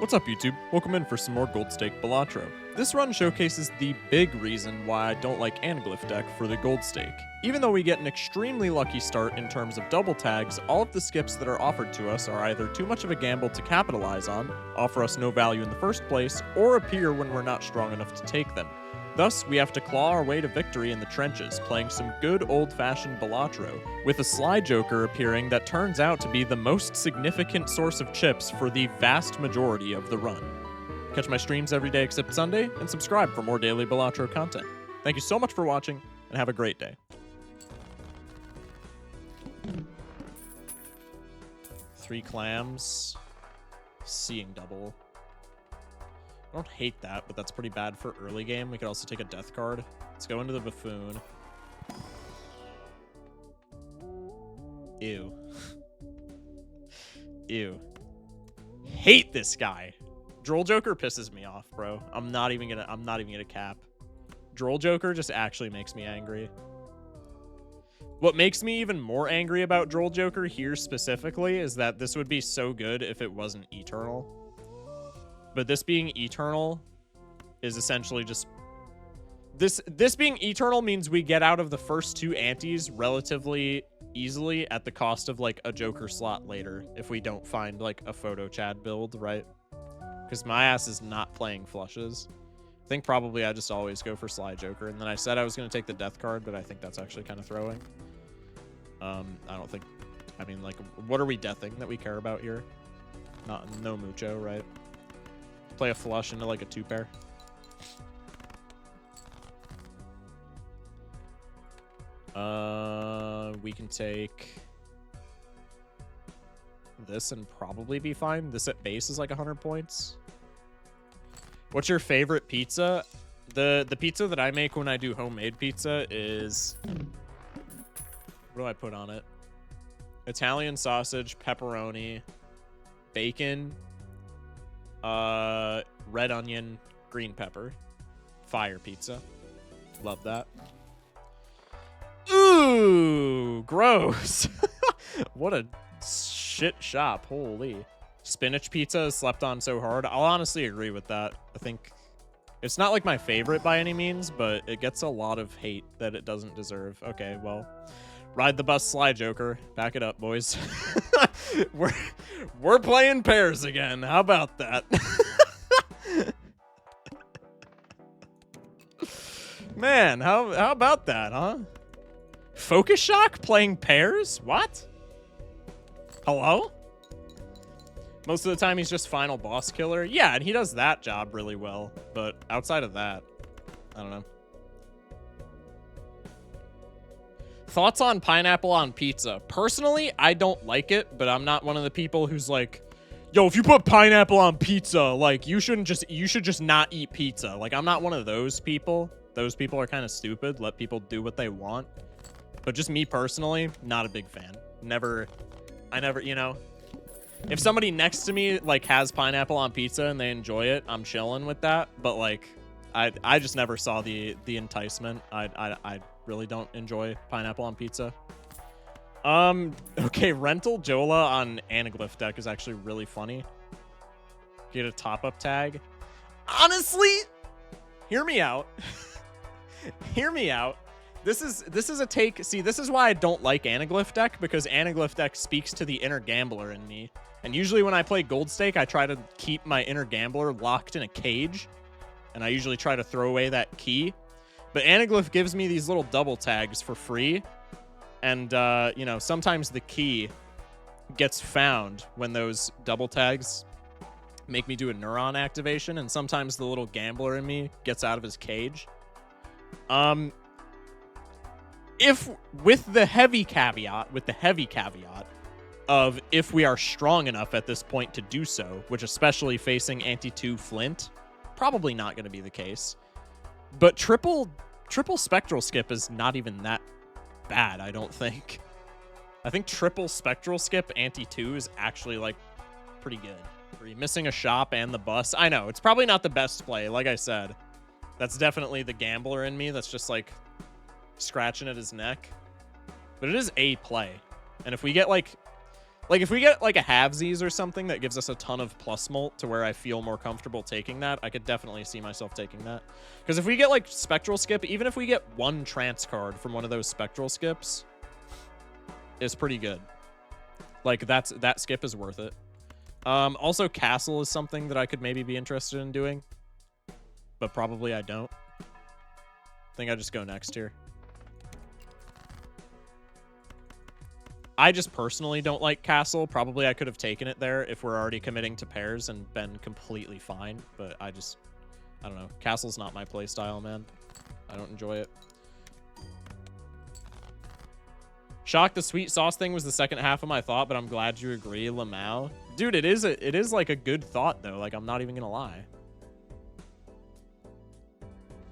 What's up, YouTube? Welcome in for some more Gold Stake Balatro. This run showcases the big reason why I don't like Anaglyph deck for the Gold Stake. Even though we get an extremely lucky start in terms of double tags, all of the skips that are offered to us are either too much of a gamble to capitalize on, offer us no value in the first place, or appear when we're not strong enough to take them. Thus, we have to claw our way to victory in the trenches, playing some good old-fashioned Balatro, with a Sly Joker appearing that turns out to be the most significant source of chips for the vast majority of the run. Catch my streams every day except Sunday, and subscribe for more daily Balatro content. Thank you so much for watching, and have a great day. 3 clams. Seeing double. I don't hate that, but that's pretty bad for early game. We could also take a death card. Let's go into the buffoon. Ew. Ew. Hate this guy. Droll Joker pisses me off, bro. I'm not even gonna cap. Droll Joker just actually makes me angry. What makes me even more angry about Droll Joker here specifically is that this would be so good if it wasn't Eternal. But this being Eternal is essentially just... This being Eternal means we get out of the first 2 antes relatively easily at the cost of, like, a Joker slot later if we don't find, like, a Photo Chad build, right? Because my ass is not playing flushes. I think probably I just always go for Sly Joker. And then I said I was going to take the Death card, but I think that's actually kind of throwing. I don't think... I mean, like, what are we deathing that we care about here? No mucho, right? Play a flush into like a 2-pair. We can take this and probably be fine. This at base is like 100 points. What's your favorite pizza? The pizza that I make when I do homemade pizza is... What do I put on it? Italian sausage, pepperoni, bacon, red onion, green pepper. Fire pizza. Love that. Ooh, gross. What a shit shop. Holy. Spinach pizza is slept on so hard. I'll honestly agree with that. I think it's not like my favorite by any means, but it gets a lot of hate that it doesn't deserve. Okay, well, ride the bus, Sly Joker. Back it up, boys. We're playing pairs again. How about that? Man, how about that, huh? Focus Shock playing pairs? What? Hello? Most of the time he's just final boss killer. Yeah, and he does that job really well. But outside of that, I don't know. Thoughts on pineapple on pizza? Personally, I don't like it, but I'm not one of the people who's like, yo, if you put pineapple on pizza, like, you should just not eat pizza. Like, I'm not one of those people. Those people are kind of stupid. Let people do what they want. But just me personally, not a big fan. I never, you know, if somebody next to me, like, has pineapple on pizza and they enjoy it, I'm chilling with that. But, like, I just never saw the enticement. I really don't enjoy pineapple on pizza. Okay, Rental Jola on Anaglyph deck is actually really funny. Get a top-up tag. Honestly, hear me out. Hear me out. This is a take. See, this is why I don't like Anaglyph deck, because Anaglyph deck speaks to the inner gambler in me. And usually when I play Gold Stake, I try to keep my inner gambler locked in a cage. And I usually try to throw away that key. But Anaglyph gives me these little double tags for free. And, you know, sometimes the key gets found when those double tags make me do a neuron activation. And sometimes the little gambler in me gets out of his cage. If with the heavy caveat of if we are strong enough at this point to do so, which especially facing anti-2 Flint, probably not going to be the case. But triple spectral skip is not even that bad, I don't think. I think triple spectral skip anti-2 is actually, like, pretty good. Are you missing a shop and the bus? I know, it's probably not the best play, like I said. That's definitely the gambler in me that's just, like, scratching at his neck. But it is a play. And if we get, like, Like, if we get, like, a halvesies or something that gives us a ton of plus molt to where I feel more comfortable taking that, I could definitely see myself taking that. Because if we get, like, Spectral Skip, even if we get one trance card from one of those Spectral Skips, it's pretty good. Like, that skip is worth it. Also, Castle is something that I could maybe be interested in doing. But probably I don't. I think I just go next here. I just personally don't like Castle. Probably I could have taken it there if we're already committing to pairs and been completely fine. But I don't know. Castle's not my playstyle, man. I don't enjoy it. Shock, the sweet sauce thing was the second half of my thought, but I'm glad you agree, Lamau. Dude, it is like a good thought, though. Like, I'm not even gonna lie.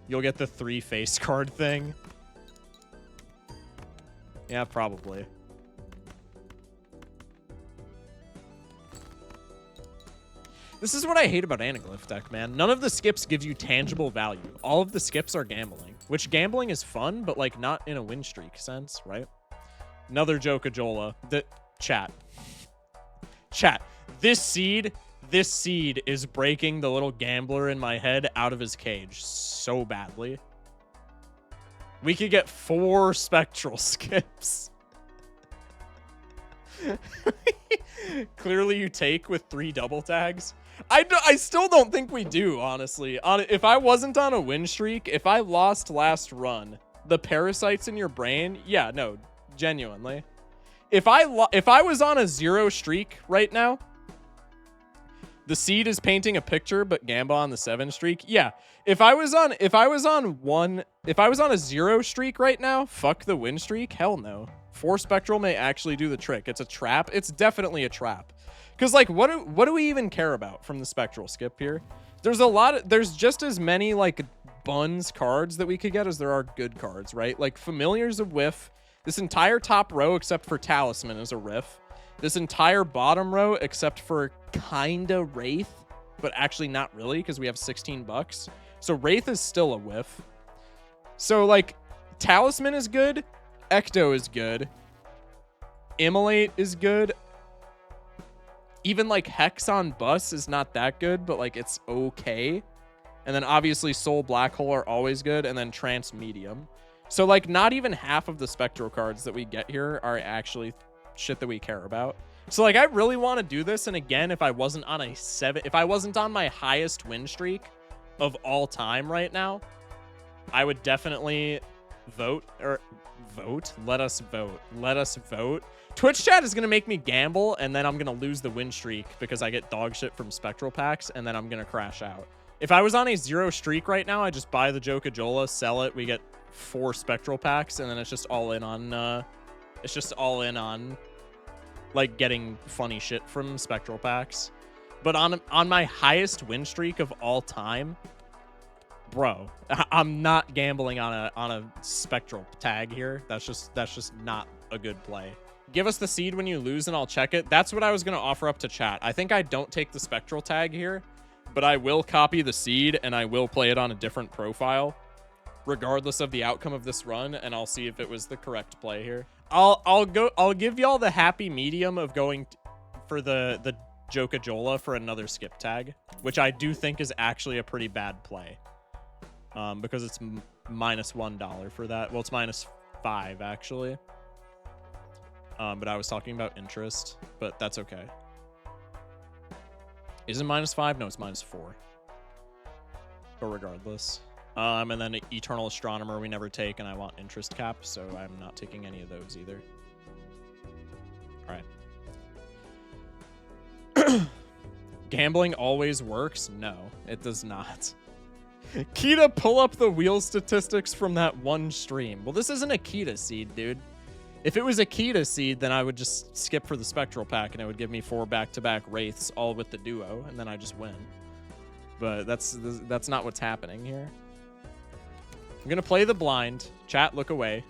You'll get the 3 face card thing. Yeah, probably. This is what I hate about Anaglyph deck, man. None of the skips give you tangible value. All of the skips are gambling, which gambling is fun, but like not in a win streak sense, right? Another Jokajola. Chat. This seed is breaking the little gambler in my head out of his cage so badly. We could get 4 spectral skips. Clearly you take with 3 double tags. I still don't think we do, honestly. If I wasn't on a win streak, if I lost last run, the parasites in your brain, yeah, no, genuinely. If I was on a 0 streak right now, the seed is painting a picture, but Gamba on the 7 streak, yeah. If I was on a 0 streak right now, fuck the win streak, hell no. 4 spectral may actually do the trick. It's a trap. It's definitely a trap. Because, like, what do we even care about from the spectral skip here? There's just as many, like, buns cards that we could get as there are good cards, right? Like, Familiar's a whiff. This entire top row, except for Talisman, is a riff. This entire bottom row, except for kinda Wraith, but actually not really, because we have 16 bucks. So Wraith is still a whiff. So, like, Talisman is good. Ecto is good. Immolate is good. Even, like, Hex on Bus is not that good, but, like, it's okay. And then, obviously, Soul Black Hole are always good, and then Trance Medium. So, like, not even half of the Spectral cards that we get here are actually shit that we care about. So, like, I really want to do this, and again, if I wasn't on my highest win streak of all time right now, I would definitely vote. Let us vote. Twitch chat is going to make me gamble, and then I'm going to lose the win streak because I get dog shit from Spectral packs, and then I'm going to crash out. If I was on a 0 streak right now, I just buy the Jokajola, sell it, we get 4 Spectral packs, and then it's just all in on, like, getting funny shit from Spectral packs. But on my highest win streak of all time, bro, I'm not gambling on a Spectral tag here. That's just not a good play. Give us the seed when you lose and I'll check it. That's what I was going to offer up to chat. I think I don't take the Spectral tag here, but I will copy the seed and I will play it on a different profile regardless of the outcome of this run, and I'll see if it was the correct play here. I'll give y'all the happy medium of going for the Jokajola for another skip tag, which I do think is actually a pretty bad play. Because it's minus $1 for that. Well, it's minus 5 actually. But I was talking about interest, but that's okay. Is it minus 5? No, it's minus 4. But regardless. And then Eternal Astronomer we never take, and I want interest cap, so I'm not taking any of those either. Alright. Gambling always works? No, it does not. Kita, pull up the wheel statistics from that one stream. Well, this isn't a Kita seed, dude. If it was a Kita seed, then I would just skip for the Spectral pack, and it would give me 4 back-to-back Wraiths, all with the duo, and then I just win. But that's not what's happening here. I'm gonna play the blind. Chat, look away.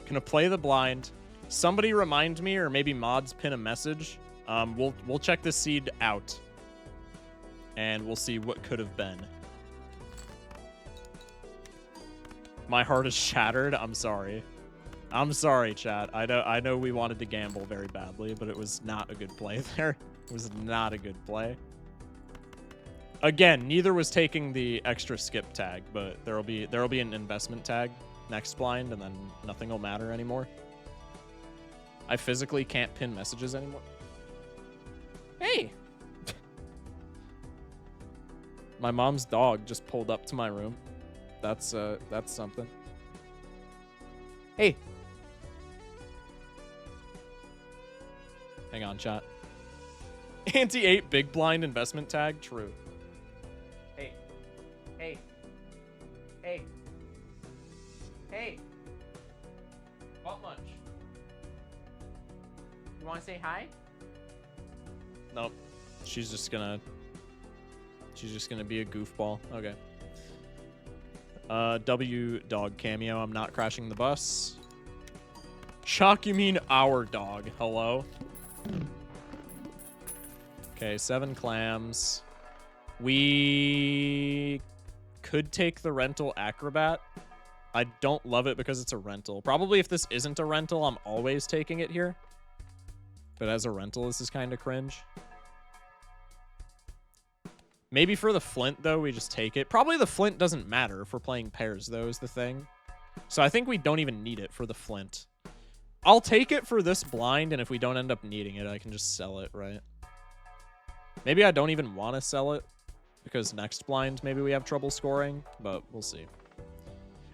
Gonna play the blind. Somebody remind me, or maybe mods pin a message. We'll check this seed out, and we'll see what could have been. My heart is shattered. I'm sorry. I'm sorry, chat. I know we wanted to gamble very badly, but it was not a good play there. It was not a good play. Again, neither was taking the extra skip tag, but there'll be an investment tag next blind, and then nothing will matter anymore. I physically can't pin messages anymore. Hey! My mom's dog just pulled up to my room. That's something. Hey! Hang on, chat. Anti-8 big blind investment tag? True. Hey. Hey. Hey. Hey. Want lunch? You want to say hi? Nope. She's just gonna be a goofball. Okay. W dog cameo. I'm not crashing the bus. Chalk, you mean our dog. Hello? Okay, 7 clams. We could take the rental Acrobat. I don't love it because it's a rental. Probably if this isn't a rental, I'm always taking it here. But as a rental, this is kind of cringe. Maybe for the flint, though, we just take it. Probably the flint doesn't matter if we're playing pairs, though, is the thing. So I think we don't even need it for the flint. I'll take it for this blind, and if we don't end up needing it, I can just sell it, right? Maybe I don't even want to sell it, because next blind, maybe we have trouble scoring, but we'll see.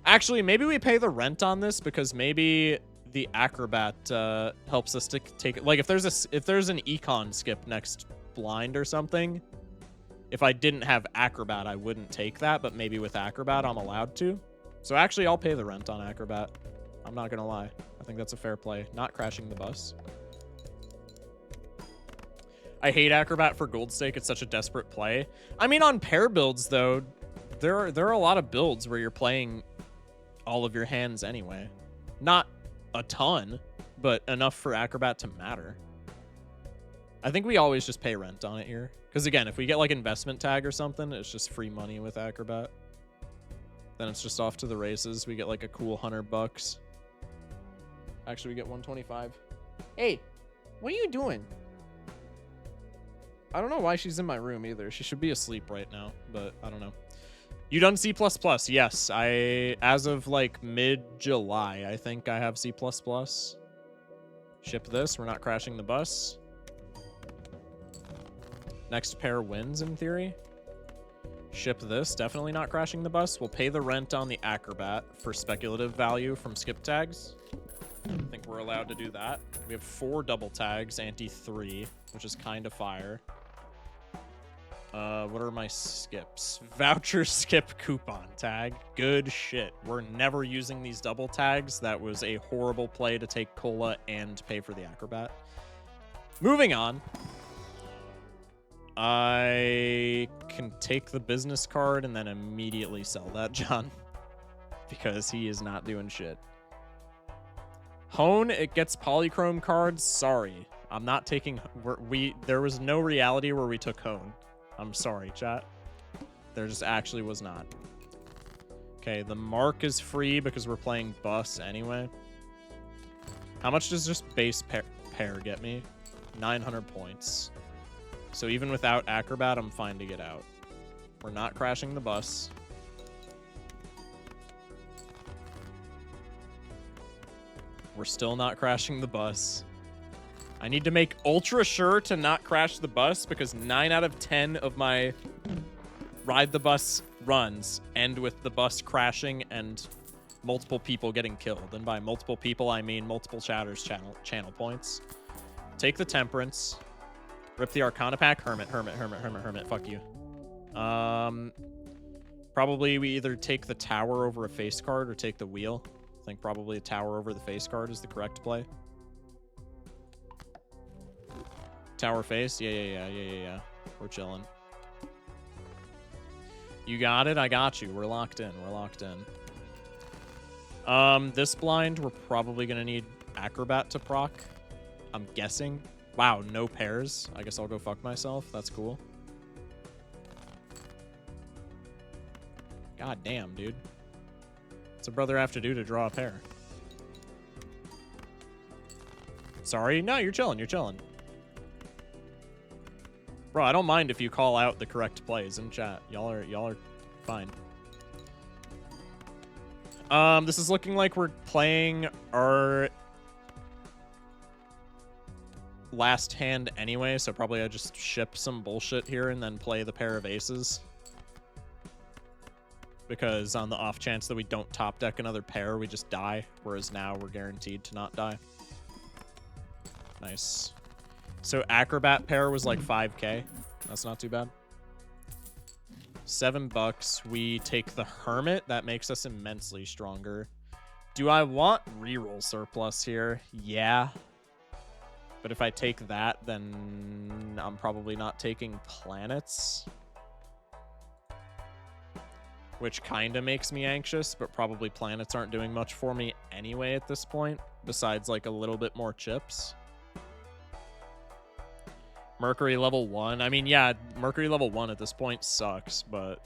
Actually, maybe we pay the rent on this, because maybe the Acrobat helps us to take it. Like, if there's an econ skip next blind or something, if I didn't have Acrobat, I wouldn't take that, but maybe with Acrobat, I'm allowed to. So actually, I'll pay the rent on Acrobat. I'm not gonna lie. I think that's a fair play. Not crashing the bus. I hate Acrobat for gold stake. It's such a desperate play. I mean, on pair builds, though, there are a lot of builds where you're playing all of your hands anyway. Not a ton, but enough for Acrobat to matter. I think we always just pay rent on it here. Because again, if we get like investment tag or something, it's just free money with Acrobat. Then it's just off to the races. We get like a cool $100. Actually, we get 125. Hey, what are you doing? I don't know why she's in my room either. She should be asleep right now, but I don't know. You done C++? Yes, as of like mid-July, I think I have C++. Ship this. We're not crashing the bus. Next pair wins, in theory. Ship this. Definitely not crashing the bus. We'll pay the rent on the Acrobat for speculative value from skip tags. I think we're allowed to do that. We have 4 double tags, anti-3, which is kind of fire. What are my skips? Voucher skip coupon tag. Good shit. We're never using these double tags. That was a horrible play to take cola and pay for the Acrobat. Moving on. I can take the business card and then immediately sell that, John. Because he is not doing shit. Hone, it gets polychrome cards. Sorry. I'm not taking... There was no reality where we took Hone. I'm sorry, chat. There just actually was not. Okay, the mark is free because we're playing bus anyway. How much does just base pair get me? 900 points. So even without Acrobat, I'm fine to get out. We're not crashing the bus. We're still not crashing the bus. I need to make ultra sure to not crash the bus because 9 out of 10 of my ride the bus runs end with the bus crashing and multiple people getting killed. And by multiple people, I mean multiple chatters channel points. Take the Temperance. Rip the Arcana pack. Hermit. Fuck you. Probably we either take the Tower over a face card or take the Wheel. I think probably a Tower over the face card is the correct play. Tower face? Yeah. We're chilling. You got it? I got you. We're locked in. This blind, we're probably going to need Acrobat to proc. I'm guessing. Wow, no pairs. I guess I'll go fuck myself. That's cool. God damn, dude. What's a brother have to do to draw a pair? Sorry. No, you're chilling. You're chilling. Bro, I don't mind if you call out the correct plays in chat. Y'all are fine. This is looking like we're playing our last hand anyway, so probably I just ship some bullshit here and then play the pair of aces. Because on the off chance that we don't top deck another pair, we just die. Whereas now we're guaranteed to not die. Nice. So Acrobat pair was like 5k. That's not too bad. $7. We take the Hermit. That makes us immensely stronger. Do I want reroll surplus here? Yeah. But if I take that, then I'm probably not taking planets. Which kind of makes me anxious, but probably planets aren't doing much for me anyway at this point, besides like a little bit more chips. Mercury level 1. I mean, yeah, Mercury level 1 at this point sucks, but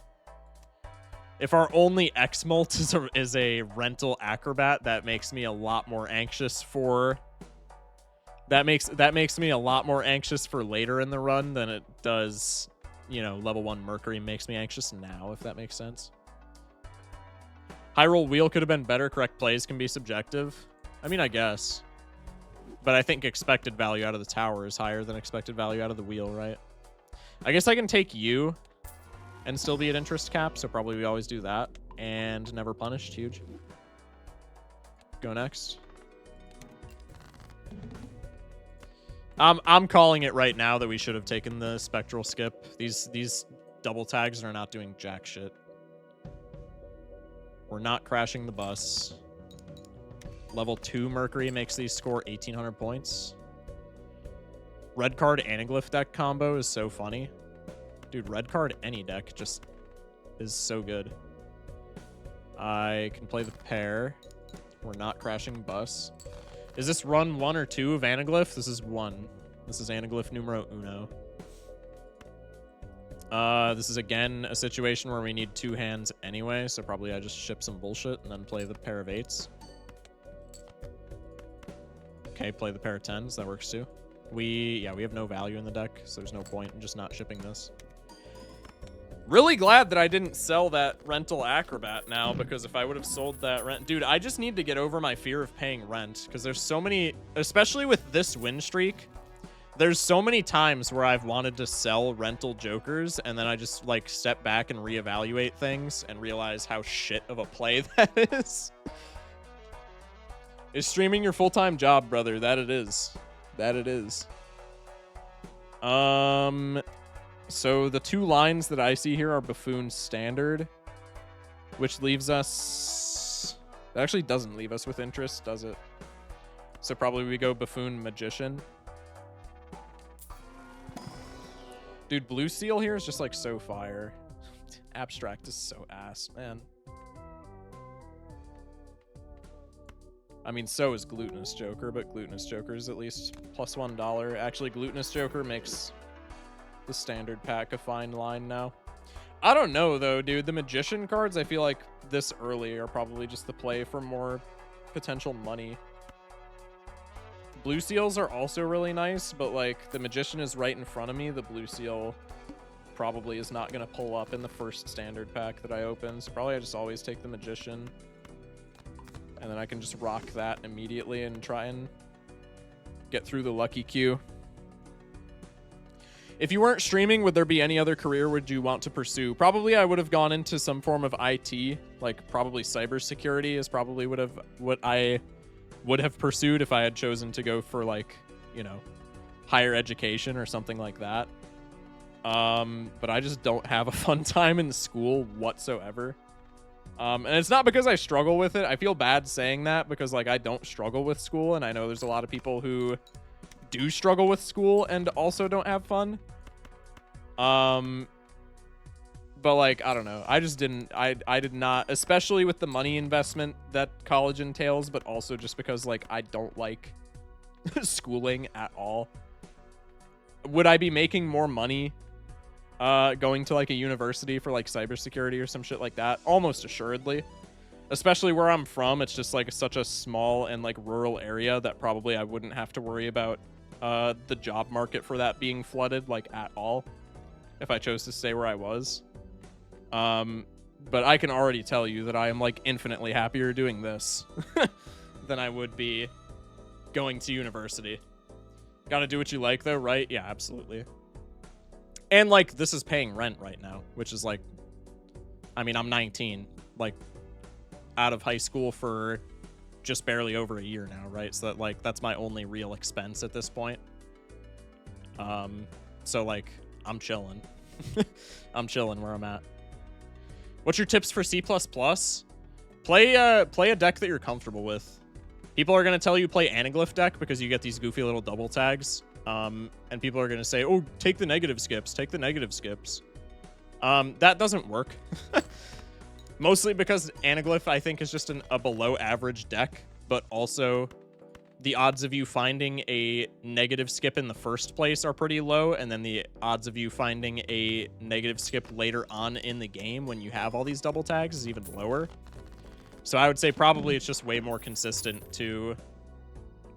if our only X-Molt is a rental Acrobat, that makes me a lot more anxious for... That makes me a lot more anxious for later in the run than it does, you know, level 1 Mercury makes me anxious now, if that makes sense. High roll wheel could have been better. Correct plays can be subjective. I mean, I guess. But I think expected value out of the tower is higher than expected value out of the wheel, right? I guess I can take you and still be at interest cap, so probably we always do that. And never punished. Huge. Go next. I'm calling it right now that we should have taken the spectral skip. These double tags are not doing jack shit. We're not crashing the bus. Level 2 Mercury makes these score 1,800 points. Red card anaglyph deck combo is so funny. Dude, red card any deck just is so good. I can play the pair. We're not crashing bus. Is this run 1 or 2 of anaglyph? This is 1. This is anaglyph numero uno. This is again a situation where we need 2 hands anyway, so probably I just ship some bullshit and then play the pair of 8s. Okay, play the pair of 10s. That works too. We have no value in the deck, so there's no point in just not shipping this. Really glad that I didn't sell that rental Acrobat now, because if I would have sold that rent... Dude, I just need to get over my fear of paying rent, because there's so many... Especially with this win streak, there's so many times where I've wanted to sell rental jokers, and then I just, like, step back and reevaluate things and realize how shit of a play that is. Is streaming your full-time job, brother? That it is. That it is. So the 2 lines that I see here are Buffoon Standard, which leaves us... That actually doesn't leave us with interest, does it? So probably we go Buffoon Magician. Dude, Blue Seal here is just like so fire. Abstract is so ass, man. I mean, so is Glutinous Joker, but Glutinous Joker is at least plus $1. Actually, Glutinous Joker makes the standard pack a fine line now. I don't know, though, dude. The Magician cards, I feel like this early are probably just the play for more potential money. Blue Seals are also really nice, but, like, the Magician is right in front of me. The Blue Seal probably is not going to pull up in the first standard pack that I open, so probably I just always take the Magician. And then I can just rock that immediately and try and get through the lucky queue. If you weren't streaming, would there be any other career would you want to pursue? Probably I would have gone into some form of IT, like probably cybersecurity is probably what I would have pursued if I had chosen to go for, like, you know, higher education or something like that. But I just don't have a fun time in school whatsoever. And it's not because I struggle with it. I feel bad saying that because, like, I don't struggle with school, and I know there's a lot of people who do struggle with school and also don't have fun. But, like, I don't know. I just didn't... I did not... Especially with the money investment that college entails, but also just because, like, I don't like schooling at all. Would I be making more money going to, like, a university for, like, cybersecurity or some shit like that? Almost assuredly. Especially where I'm from, it's just like such a small and like rural area that probably I wouldn't have to worry about the job market for that being flooded like at all if I chose to stay where I was. But I can already tell you that I am like infinitely happier doing this than I would be going to university. Gotta do what you like though, right? Yeah, absolutely. And like this is paying rent right now, which is like, I mean, I'm 19, like out of high school for just barely over a year now, right? So that like that's my only real expense at this point. So like I'm chilling. I'm chilling where I'm at. What's your tips for C++? Play a deck that you're comfortable with. People are gonna tell you play Anaglyph deck because you get these goofy little double tags. And people are gonna say, "Oh, take the negative skips. Take the negative skips." That doesn't work. Mostly because Anaglyph, I think, is just a below average deck, but also the odds of you finding a negative skip in the first place are pretty low, and then the odds of you finding a negative skip later on in the game when you have all these double tags is even lower. So I would say probably it's just way more consistent to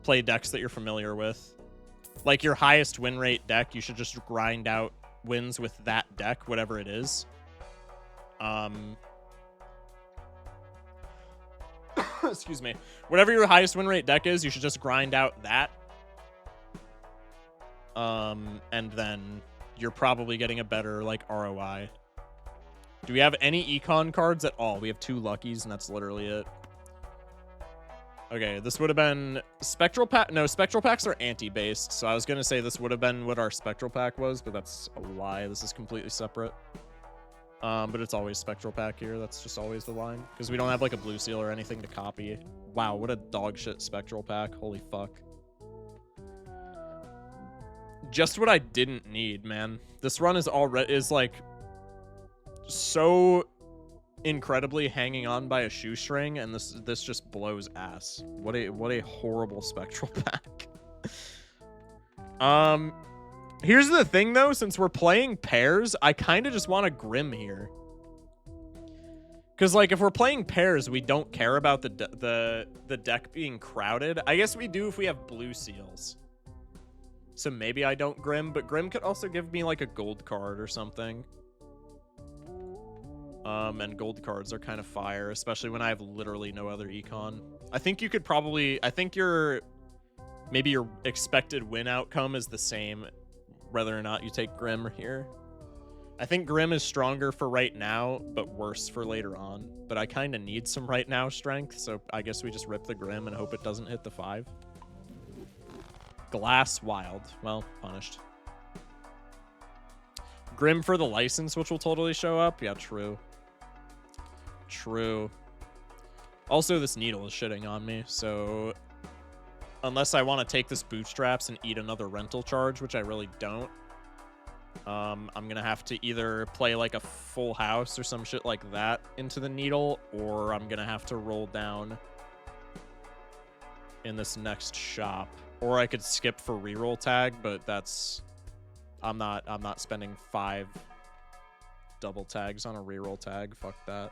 play decks that you're familiar with. Like your highest win rate deck, you should just grind out wins with that deck, whatever it is. Excuse me. Whatever your highest win rate deck is, you should just grind out that. And then you're probably getting a better, like, ROI. Do we have any econ cards at all? We have 2 luckies, and that's literally it. Okay, this would have been Spectral Pack. No, Spectral Packs are anti-based, so I was going to say this would have been what our Spectral Pack was, but that's a lie. This is completely separate. But it's always Spectral Pack here. That's just always the line. Because we don't have, like, a blue seal or anything to copy. Wow, what a dog shit Spectral Pack. Holy fuck. Just what I didn't need, man. This run is like, so incredibly hanging on by a shoestring, and this just blows ass. What a horrible Spectral Pack. Here's the thing, though. Since we're playing pairs, I kind of just want a Grim here. Because, like, if we're playing pairs, we don't care about the deck being crowded. I guess we do if we have blue seals. So maybe I don't Grim, but Grim could also give me, like, a gold card or something. And gold cards are kind of fire, especially when I have literally no other econ. I think you could probably... I think maybe your expected win outcome is the same whether or not you take Grim here. I think Grim is stronger for right now, but worse for later on. But I kind of need some right now strength, so I guess we just rip the Grim and hope it doesn't hit the 5. Glass Wild. Well, punished. Grim for the license, which will totally show up. Yeah, true. True. Also, this needle is shitting on me, so... Unless I want to take this bootstraps and eat another rental charge, which I really don't. I'm going to have to either play like a full house or some shit like that into the needle, or I'm going to have to roll down in this next shop. Or I could skip for reroll tag, but that's... I'm not spending 5 double tags on a reroll tag. Fuck that.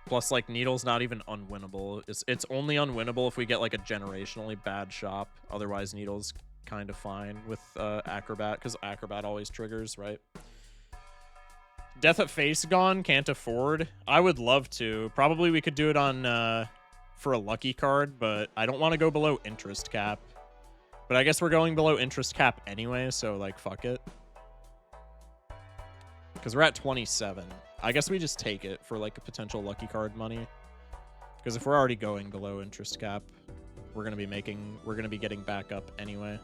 Plus, like, Needle's not even unwinnable. It's only unwinnable if we get, like, a generationally bad shop. Otherwise, Needle's kind of fine with Acrobat, because Acrobat always triggers, right? Death at Face Gone, can't afford. I would love to. Probably we could do it on for a lucky card, but I don't want to go below interest cap. But I guess we're going below interest cap anyway, so, like, fuck it. Because we're at 27. I guess we just take it for, like, a potential lucky card money. Because if we're already going below interest cap, we're going to be getting back up anyway.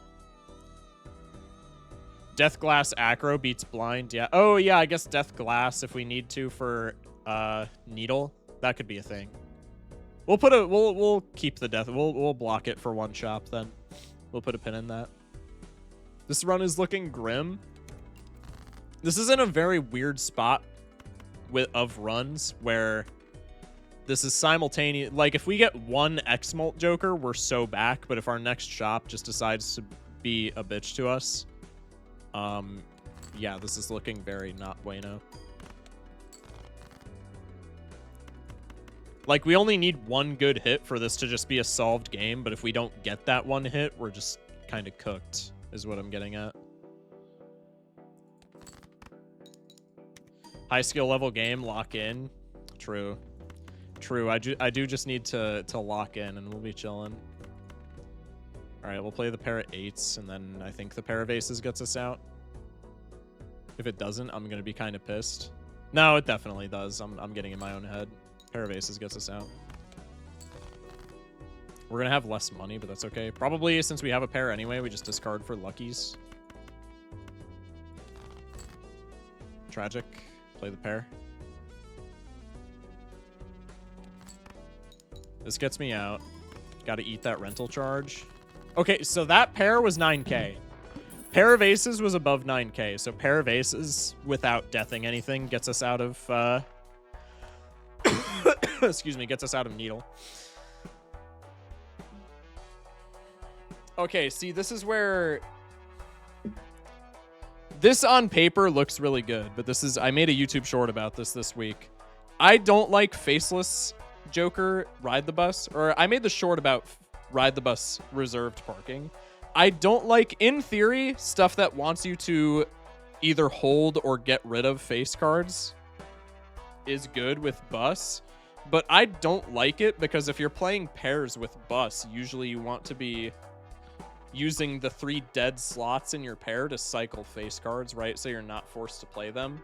Death Glass Acro beats Blind. Yeah. Oh, yeah, I guess Death Glass if we need to for Needle. That could be a thing. We'll keep the Death. We'll block it for one shop then. We'll put a pin in that. This run is looking grim. This is in a very weird spot of runs where this is simultaneous. Like, if we get one X-Molt Joker, we're so back. But if our next shop just decides to be a bitch to us, yeah, this is looking very not bueno. Like, we only need one good hit for this to just be a solved game, but if we don't get that one hit, we're just kind of cooked, is what I'm getting at. High skill level game, lock in. True. True, I do just need to lock in, and we'll be chilling. Alright, we'll play the pair of 8s, and then I think the pair of aces gets us out. If it doesn't, I'm going to be kind of pissed. No, it definitely does. I'm getting in my own head. Pair of aces gets us out. We're going to have less money, but that's okay. Probably, since we have a pair anyway, we just discard for luckies. Tragic. Play the pair. This gets me out. Got to eat that rental charge. Okay, so that pair was 9k. Pair of aces was above 9k, so pair of aces without deathing anything gets us out of excuse me, gets us out of needle. Okay, see, this is where this on paper looks really good, but this is, I made a YouTube short about this week. I don't like faceless Joker ride the bus, or I made the short about ride the bus reserved parking. I don't like, in theory, stuff that wants you to either hold or get rid of face cards is good with bus, but I don't like it because if you're playing pairs with bus, usually you want to be using the 3 dead slots in your pair to cycle face cards, right? So you're not forced to play them.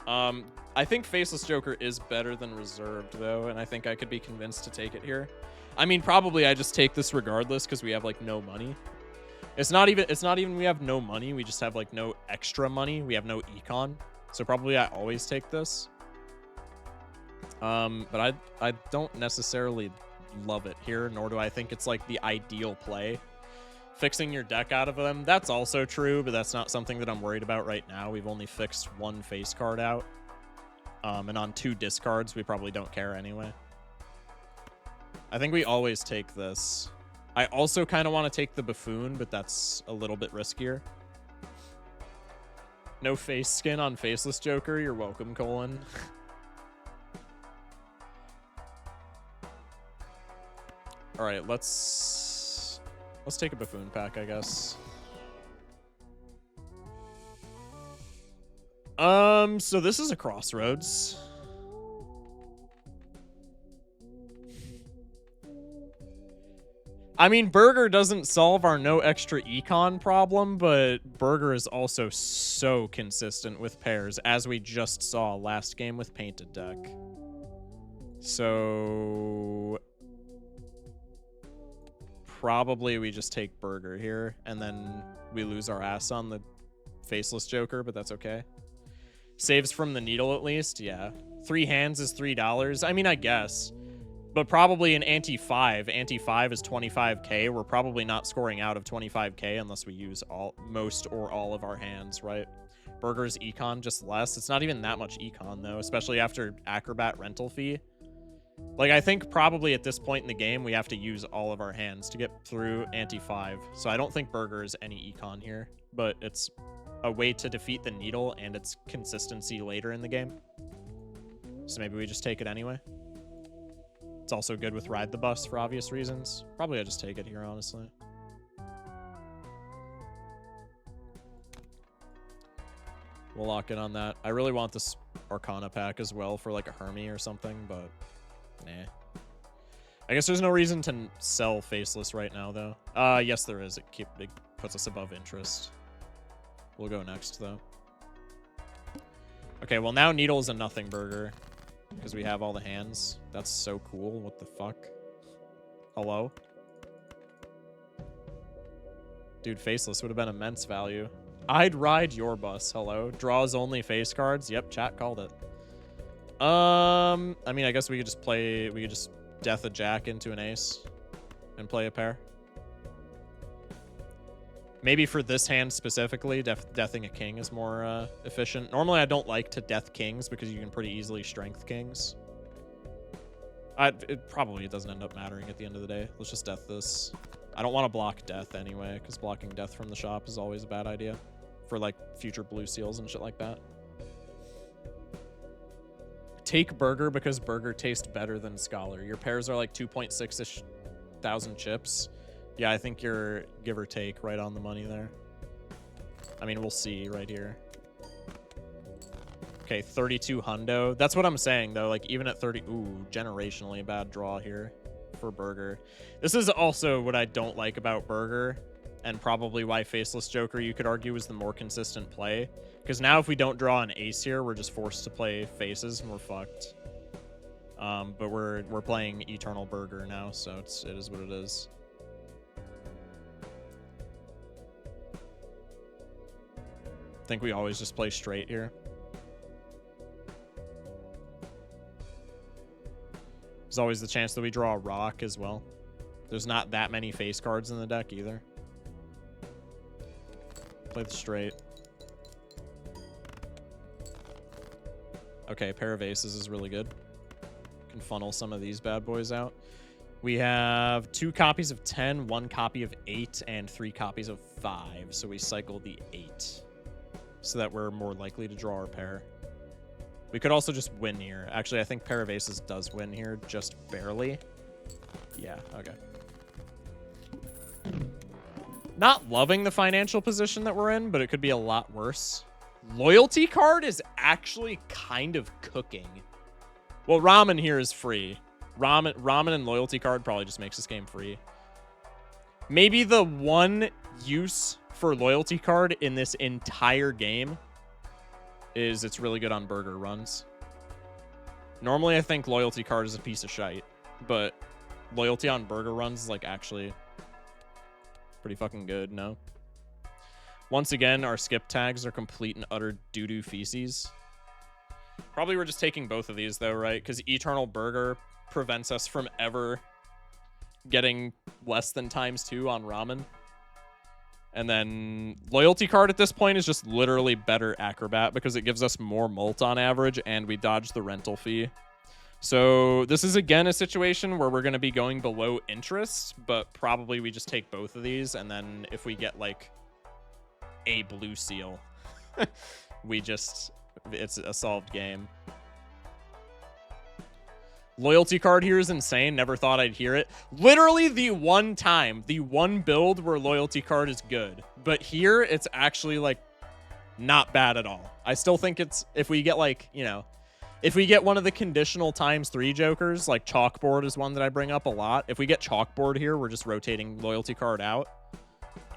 I think Faceless Joker is better than Reserved, though, and I think I could be convinced to take it here. I mean, probably I just take this regardless because we have, like, no money. It's not even we have no money. We just have, like, no extra money. We have no econ. So probably I always take this. But I don't necessarily love it here, nor do I think it's, like, the ideal play. Fixing your deck out of them, that's also true, but that's not something that I'm worried about right now. We've only fixed 1 face card out. And on 2 discards, we probably don't care anyway. I think we always take this. I also kind of want to take the Buffoon, but that's a little bit riskier. No face skin on Faceless Joker. You're welcome, Colin. All right, let's take a Buffoon pack, I guess. So this is a crossroads. I mean, Burger doesn't solve our no extra econ problem, but Burger is also so consistent with pairs, as we just saw last game with Painted Deck. So probably we just take Burger here, and then we lose our ass on the Faceless Joker, but that's okay. Saves from the needle at least, yeah. 3 hands is $3. I mean, I guess. But probably an anti-5. Anti-5 is 25k. We're probably not scoring out of 25k unless we use most or all of our hands, right? Burger's econ just less. It's not even that much econ, though, especially after Acrobat rental fee. Like, I think probably at this point in the game, we have to use all of our hands to get through anti-5. So I don't think Burger is any econ here, but it's a way to defeat the needle and its consistency later in the game. So maybe we just take it anyway. It's also good with Ride the Bus for obvious reasons. Probably I just take it here, honestly. We'll lock in on that. I really want this Arcana pack as well for like a Hermie or something, but nah. I guess there's no reason to sell Faceless right now, though. Yes, there is. It puts us above interest. We'll go next, though. Okay, well, now Needle is a nothing burger because we have all the hands. That's so cool. What the fuck? Hello? Dude, Faceless would have been immense value. I'd ride your bus. Hello? Draws only face cards. Yep, chat called it. I mean, I guess we could just death a jack into an ace and play a pair. Maybe for this hand specifically, deathing a king is more efficient. Normally, I don't like to death kings because you can pretty easily strength kings. It probably doesn't end up mattering at the end of the day. Let's just death this. I don't want to block death anyway, because blocking death from the shop is always a bad idea for like future blue seals and shit like that. Take burger because burger tastes better than scholar. Your pairs are like 2.6-ish thousand chips. Yeah, I think you're give or take right on the money there. I mean, we'll see right here. Okay, 32 hundo. That's what I'm saying, though. Like, even at 30... Ooh, generationally bad draw here for burger. This is also what I don't like about burger, and probably why Faceless Joker, you could argue, is the more consistent play. Because now if we don't draw an ace here, we're just forced to play faces, and we're fucked. But we're playing Eternal Burger now, so it is what it is. I think we always just play straight here. There's always the chance that we draw a rock as well. There's not that many face cards in the deck either. Play the straight. Okay, pair of aces is really good. Can funnel some of these bad boys out. We have 2 copies of 10, 1 copy of 8, and 3 copies of 5. So we cycle the 8 so that we're more likely to draw our pair. We could also just win here. Actually, I think pair of aces does win here, just barely. Yeah, okay. Not loving the financial position that we're in, but it could be a lot worse. Loyalty card is actually kind of cooking. Well, ramen here is free. Ramen and loyalty card probably just makes this game free. Maybe the one use for loyalty card in this entire game is it's really good on burger runs. Normally, I think loyalty card is a piece of shite, but loyalty on burger runs is like actually pretty fucking good, no? Once again, our skip tags are complete and utter doo-doo feces. Probably we're just taking both of these though, right? Because Eternal Burger prevents us from ever getting less than ×2 on ramen. And then loyalty card at this point is just literally better Acrobat because it gives us more mult on average and we dodge the rental fee. So this is again a situation where we're going to be going below interest, but probably we just take both of these. And then if we get like a blue seal, it's a solved game. Loyalty card here is insane. Never thought I'd hear it. Literally the one build where loyalty card is good. But here, it's actually, like, not bad at all. I still think it's, if we get, like, you know, if we get one of the conditional ×3 jokers, like Chalkboard is one that I bring up a lot. If we get Chalkboard here, we're just rotating loyalty card out.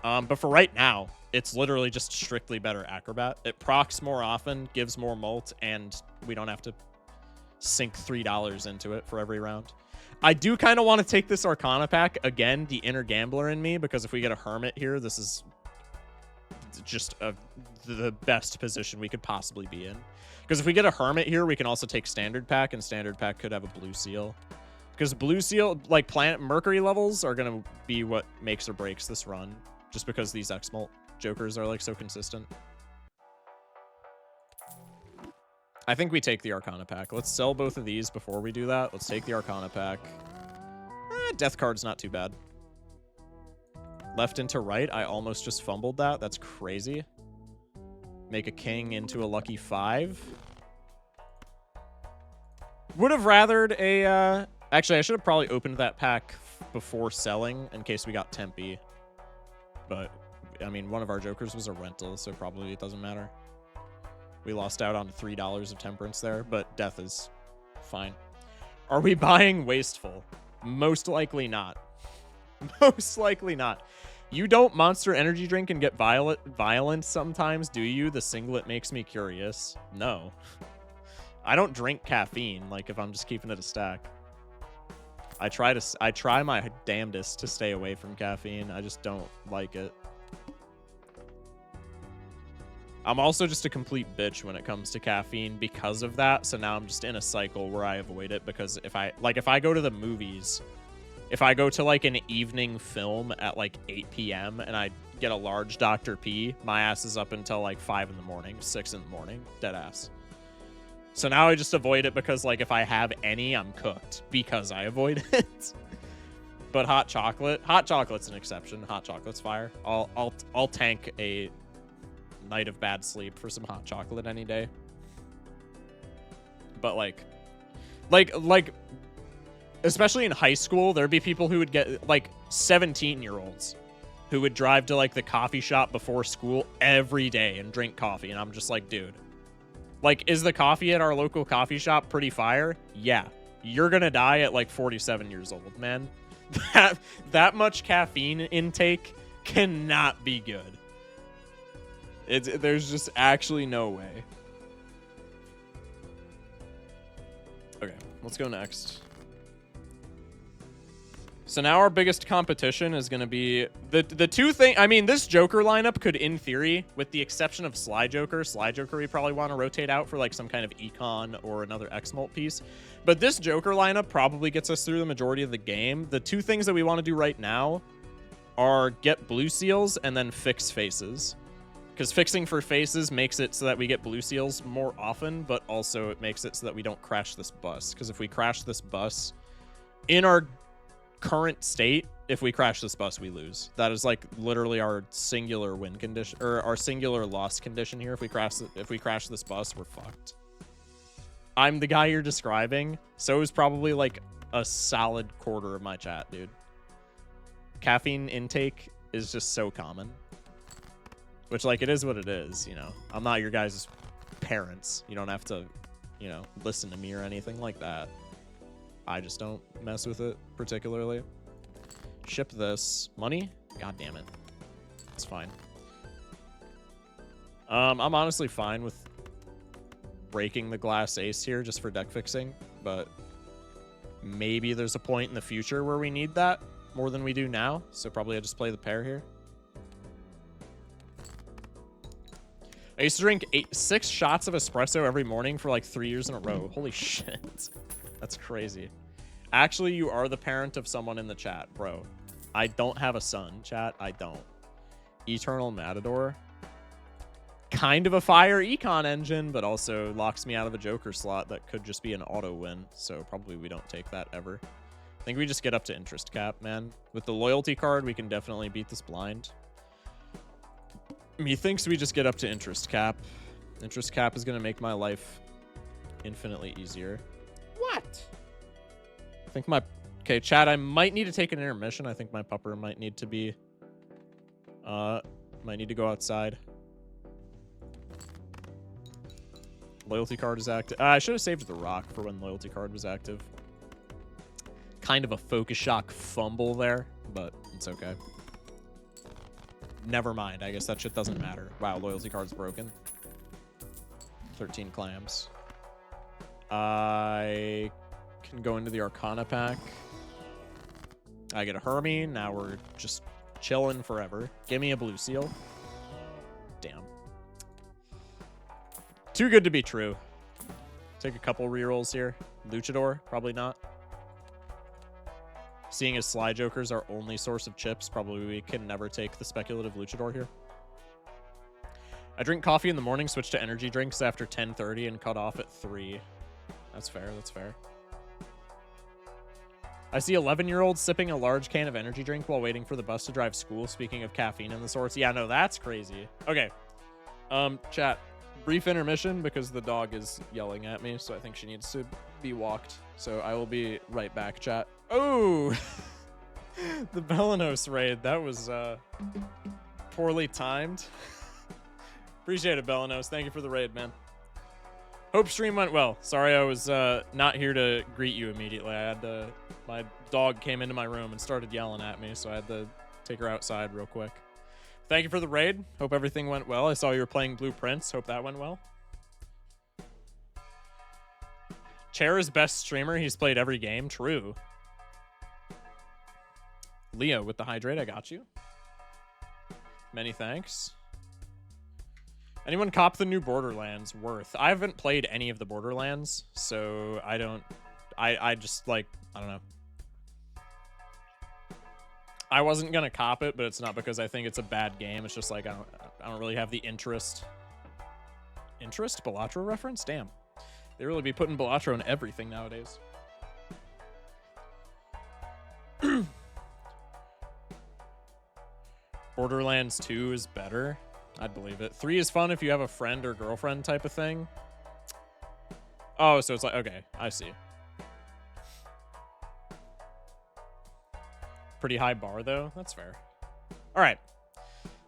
But for right now, it's literally just strictly better Acrobat. It procs more often, gives more mult, and we don't have to sink $3 into it for every round. I do kind of want to take this Arcana pack. Again, the inner gambler in me, because if we get a Hermit here, this is just the best position we could possibly be in. Because if we get a Hermit here, we can also take Standard Pack, and Standard Pack could have a Blue Seal. Because Blue Seal, like Planet Mercury levels, are going to be what makes or breaks this run, just because these X-Mult jokers are like so consistent. I think we take the Arcana pack. Let's sell both of these before we do that. Let's take the Arcana pack. Death card's not too bad. Left into right. I almost just fumbled that. That's crazy. Make a king into a lucky 5. Would have rathered a... Actually, I should have probably opened that pack before selling in case we got Tempe. But, I mean, one of our jokers was a rental, so probably it doesn't matter. We lost out on $3 of temperance there, but death is fine. Are we buying Wasteful? Most likely not. Most likely not. You don't Monster Energy drink and get violent sometimes, do you? The singlet makes me curious. No. I don't drink caffeine, like if I'm just keeping it a stack. I try my damnedest to stay away from caffeine. I just don't like it. I'm also just a complete bitch when it comes to caffeine because of that. So now I'm just in a cycle where I avoid it because if I go to the movies, if I go to like an evening film at like 8 p.m. and I get a large Dr. P, my ass is up until like 5 in the morning, 6 in the morning, dead ass. So now I just avoid it because like if I have any, I'm cooked because I avoid it. But hot chocolate's an exception. Hot chocolate's fire. I'll tank a night of bad sleep for some hot chocolate any day. But like Like, especially in high school, there'd be people who would get, like, 17-year-olds who would drive to, like, the coffee shop before school every day and drink coffee. And I'm just like, dude, like, is the coffee at our local coffee shop pretty fire? Yeah. You're gonna die at, like, 47 years old, man. That much caffeine intake cannot be good. There's just actually no way. Okay, let's go next. So now our biggest competition is going to be the two things. I mean, this Joker lineup could, in theory, with the exception of Sly Joker we probably want to rotate out for like some kind of econ or another X-Molt piece. But this Joker lineup probably gets us through the majority of the game. The two things that we want to do right now are get blue seals and then fix faces. Because fixing for faces makes it so that we get blue seals more often, but also it makes it so that we don't crash this bus. Because if we crash this bus in our current state, if we crash this bus, we lose. That is like literally our singular win condition, or our singular loss condition here. If we crash this bus, we're fucked. I'm the guy you're describing. So is probably like a solid quarter of my chat, dude. Caffeine intake is just so common. Which, like, it is what it is, you know. I'm not your guys' parents. You don't have to, you know, listen to me or anything like that. I just don't mess with it particularly. Ship this. Money? God damn it. It's fine. I'm honestly fine with breaking the glass ace here just for deck fixing, but maybe there's a point in the future where we need that more than we do now, so probably I just play the pair here. I used to drink 6 shots of espresso every morning for like 3 years in a row. Holy shit. That's crazy. Actually, you are the parent of someone in the chat, bro. I don't have a son, chat. I don't. Eternal Matador. Kind of a fire econ engine, but also locks me out of a Joker slot that could just be an auto win. So probably we don't take that ever. I think we just get up to interest cap, man. With the loyalty card, we can definitely beat this blind. Methinks we just get up to interest cap. Interest cap is going to make my life infinitely easier. What? I think my... Okay, chat, I might need to take an intermission. I think my pupper might need to be... might need to go outside. Loyalty card is active. I should have saved the rock for when loyalty card was active. Kind of a focus shock fumble there, but it's okay. Never mind. I guess that shit doesn't matter. Wow, loyalty card's broken. 13 clams. I can go into the Arcana pack. I get a Hermie. Now we're just chilling forever. Give me a blue seal. Damn. Too good to be true. Take a couple rerolls here. Luchador, probably not. Seeing as Sly Joker's our only source of chips, probably we can never take the speculative Luchador here. I drink coffee in the morning, switch to energy drinks after 10:30, and cut off at 3. That's fair, that's fair. I see 11-year-olds sipping a large can of energy drink while waiting for the bus to drive school. Speaking of caffeine and the sorts. Yeah, no, that's crazy. Okay. Chat. Brief intermission because the dog is yelling at me, so I think she needs to be walked. So I will be right back, chat. Oh! The Belanos raid. That was poorly timed. Appreciate it, Belanos. Thank you for the raid, man. Hope stream went well. Sorry I was not here to greet you immediately. I had to... My dog came into my room and started yelling at me, so I had to take her outside real quick. Thank you for the raid. Hope everything went well. I saw you were playing Blueprints. Hope that went well. Chair is best streamer. He's played every game. True. Leo with the hydrate. I got you. Many thanks. Anyone cop the new Borderlands? Worth. I haven't played any of the Borderlands, so I don't... I just, like, I don't know. I wasn't gonna cop it, but it's not because I think it's a bad game. It's just like I don't really have the interest. Interest? Balatro reference? Damn. They really be putting Balatro in everything nowadays. Borderlands 2 is better. I'd believe it. 3 is fun if you have a friend or girlfriend type of thing. Oh, so it's like, okay, I see. Pretty high bar, though. That's fair. All right.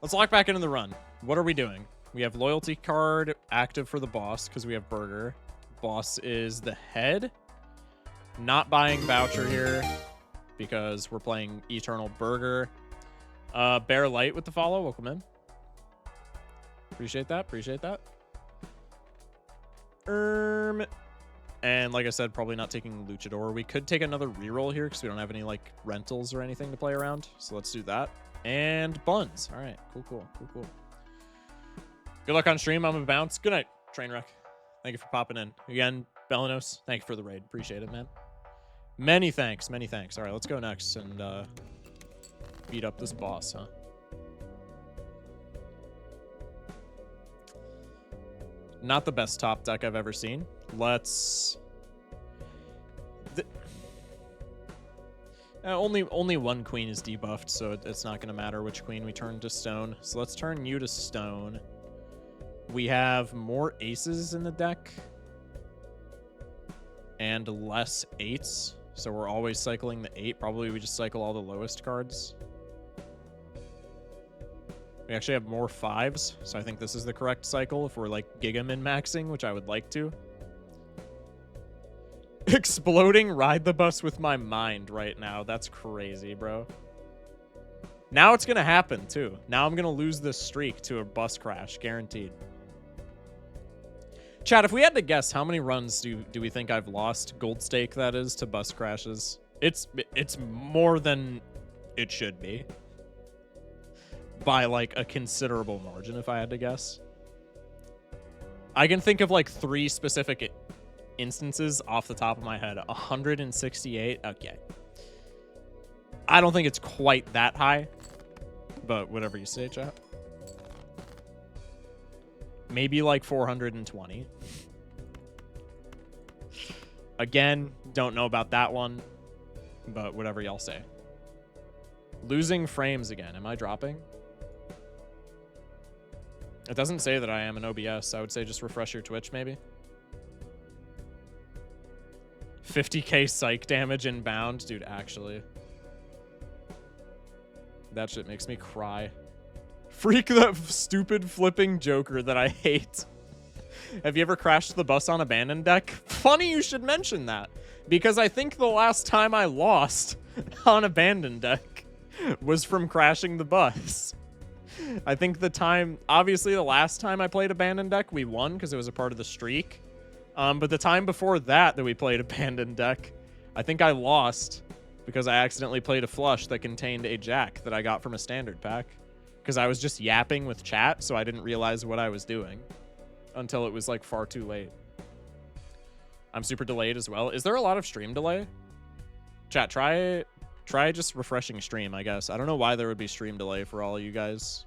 Let's lock back into the run. What are we doing? We have loyalty card active for the boss because we have burger. Boss is the head. Not buying voucher here because we're playing eternal burger. Bear Light with the follow. Welcome in. Appreciate that. Appreciate that. And like I said, probably not taking Luchador. We could take another reroll here because we don't have any like rentals or anything to play around. So let's do that. And buns. All right. Cool, cool, cool, cool. Good luck on stream. I'm a bounce. Good night, Trainwreck. Thank you for popping in. Again, Belanos, thank you for the raid. Appreciate it, man. Many thanks. Many thanks. All right, let's go next and beat up this boss, huh? Not the best top deck I've ever seen. Let's... only one queen is debuffed, so it's not going to matter which queen we turn to stone. So let's turn you to stone. We have more aces in the deck. And less 8s. So we're always cycling the 8. Probably we just cycle all the lowest cards. We actually have more 5s, so I think this is the correct cycle if we're like Giga min-maxing, which I would like to. Exploding ride the bus with my mind right now. That's crazy, bro. Now it's going to happen, too. Now I'm going to lose this streak to a bus crash, guaranteed. Chat, if we had to guess, how many runs do we think I've lost, gold stake that is, to bus crashes? It's more than it should be. By, like, a considerable margin, if I had to guess. I can think of, like, 3 specific instances off the top of my head. 168? Okay. I don't think it's quite that high. But whatever you say, chat. Maybe, like, 420. Again, don't know about that one. But whatever y'all say. Losing frames again. Am I dropping? It doesn't say that I am an OBS. I would say just refresh your Twitch, maybe. 50k psych damage inbound. Dude, actually. That shit makes me cry. Freak that stupid flipping Joker that I hate. Have you ever crashed the bus on abandoned deck? Funny you should mention that. Because I think the last time I lost on abandoned deck was from crashing the bus. I think the time, obviously the last time I played abandoned deck, we won because it was a part of the streak. But the time before that we played abandoned deck, I think I lost because I accidentally played a flush that contained a jack that I got from a standard pack. Because I was just yapping with chat, so I didn't realize what I was doing until it was like far too late. I'm super delayed as well. Is there a lot of stream delay? Chat, try just refreshing stream, I guess. I don't know why there would be stream delay for all of you guys.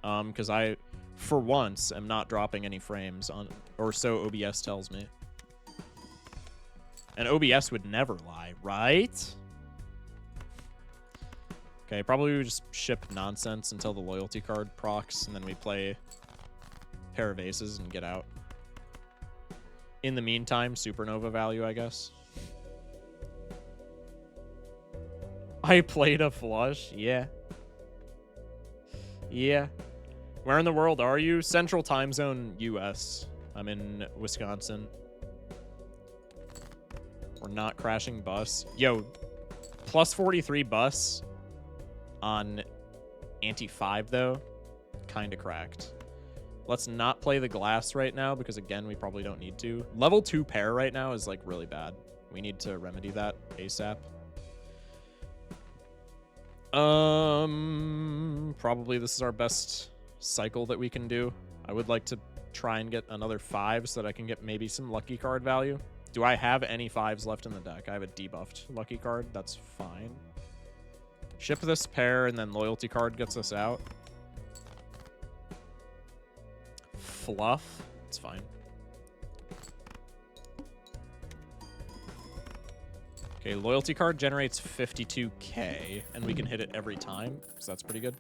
Because I, for once, am not dropping any frames on, or so OBS tells me. And OBS would never lie, right? Okay, probably we just ship nonsense until the loyalty card procs, and then we play pair of aces and get out. In the meantime, supernova value, I guess. I played a flush? Yeah. Yeah. Where in the world are you? Central time zone, US. I'm in Wisconsin. We're not crashing bus. Yo, plus 43 bus on anti-5, though. Kind of cracked. Let's not play the glass right now because, again, we probably don't need to. Level 2 pair right now is, like, really bad. We need to remedy that ASAP. Probably this is our best cycle that we can do. I would like to try and get another 5 so that I can get maybe some lucky card value. Do I have any 5s left in the deck? I have a debuffed lucky card. That's fine. Ship this pair and then loyalty card gets us out. Fluff. It's fine. Okay, loyalty card generates 52k, and we can hit it every time, so that's pretty good.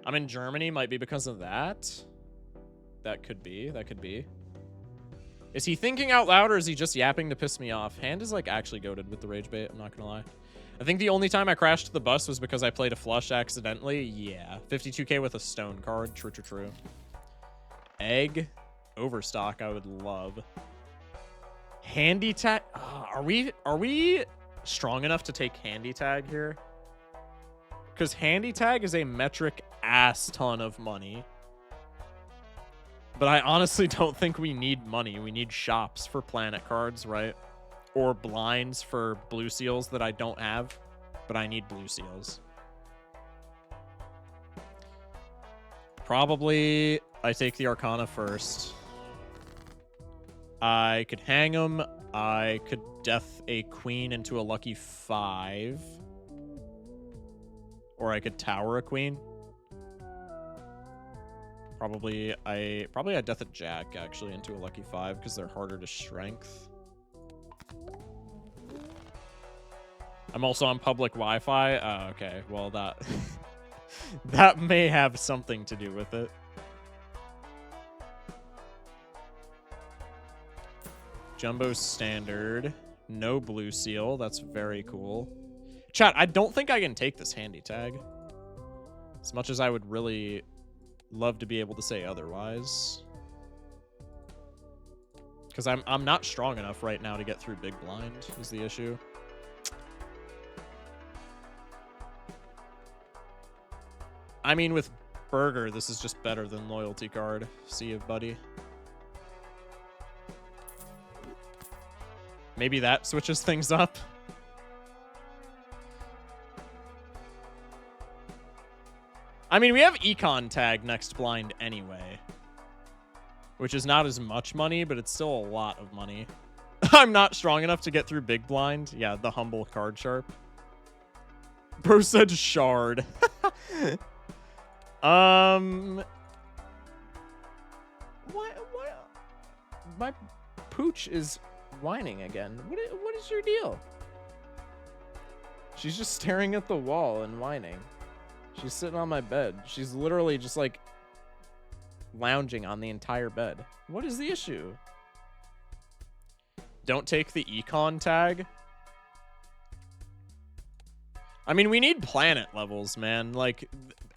I'm in Germany, might be because of that. That could be, that could be. Is he thinking out loud, or is he just yapping to piss me off? Hand is, like, actually goated with the rage bait, I'm not gonna lie. I think the only time I crashed the bus was because I played a flush accidentally. Yeah. 52k with a stone card. True, true, true. Egg. Overstock, I would love. Handy tag. Are we strong enough to take handy tag here? Because handy tag is a metric ass ton of money. But I honestly don't think we need money. We need shops for planet cards, right? Or blinds for blue seals that I don't have, but I need blue seals. Probably I take the Arcana first. I could hang them. I could death a queen into a lucky 5. Or I could tower a queen. Probably I death a jack actually into a lucky 5 because they're harder to strength. I'm also on public Wi-Fi. Oh, okay. Well, that that may have something to do with it. Jumbo standard. No blue seal. That's very cool. Chat, I don't think I can take this handy tag. As much as I would really love to be able to say otherwise. Because I'm not strong enough right now to get through big blind is the issue. I mean, with Burger, this is just better than loyalty card. See you, buddy. Maybe that switches things up. I mean, we have Econ tag next blind anyway. Which is not as much money, but it's still a lot of money. I'm not strong enough to get through big blind. Yeah, the humble card sharp. Bro said shard. What? My pooch is whining again. What is your deal? She's just staring at the wall and whining. She's sitting on my bed. She's literally just like lounging on the entire bed. What is the issue? Don't take the econ tag. I mean, we need planet levels, man. Like,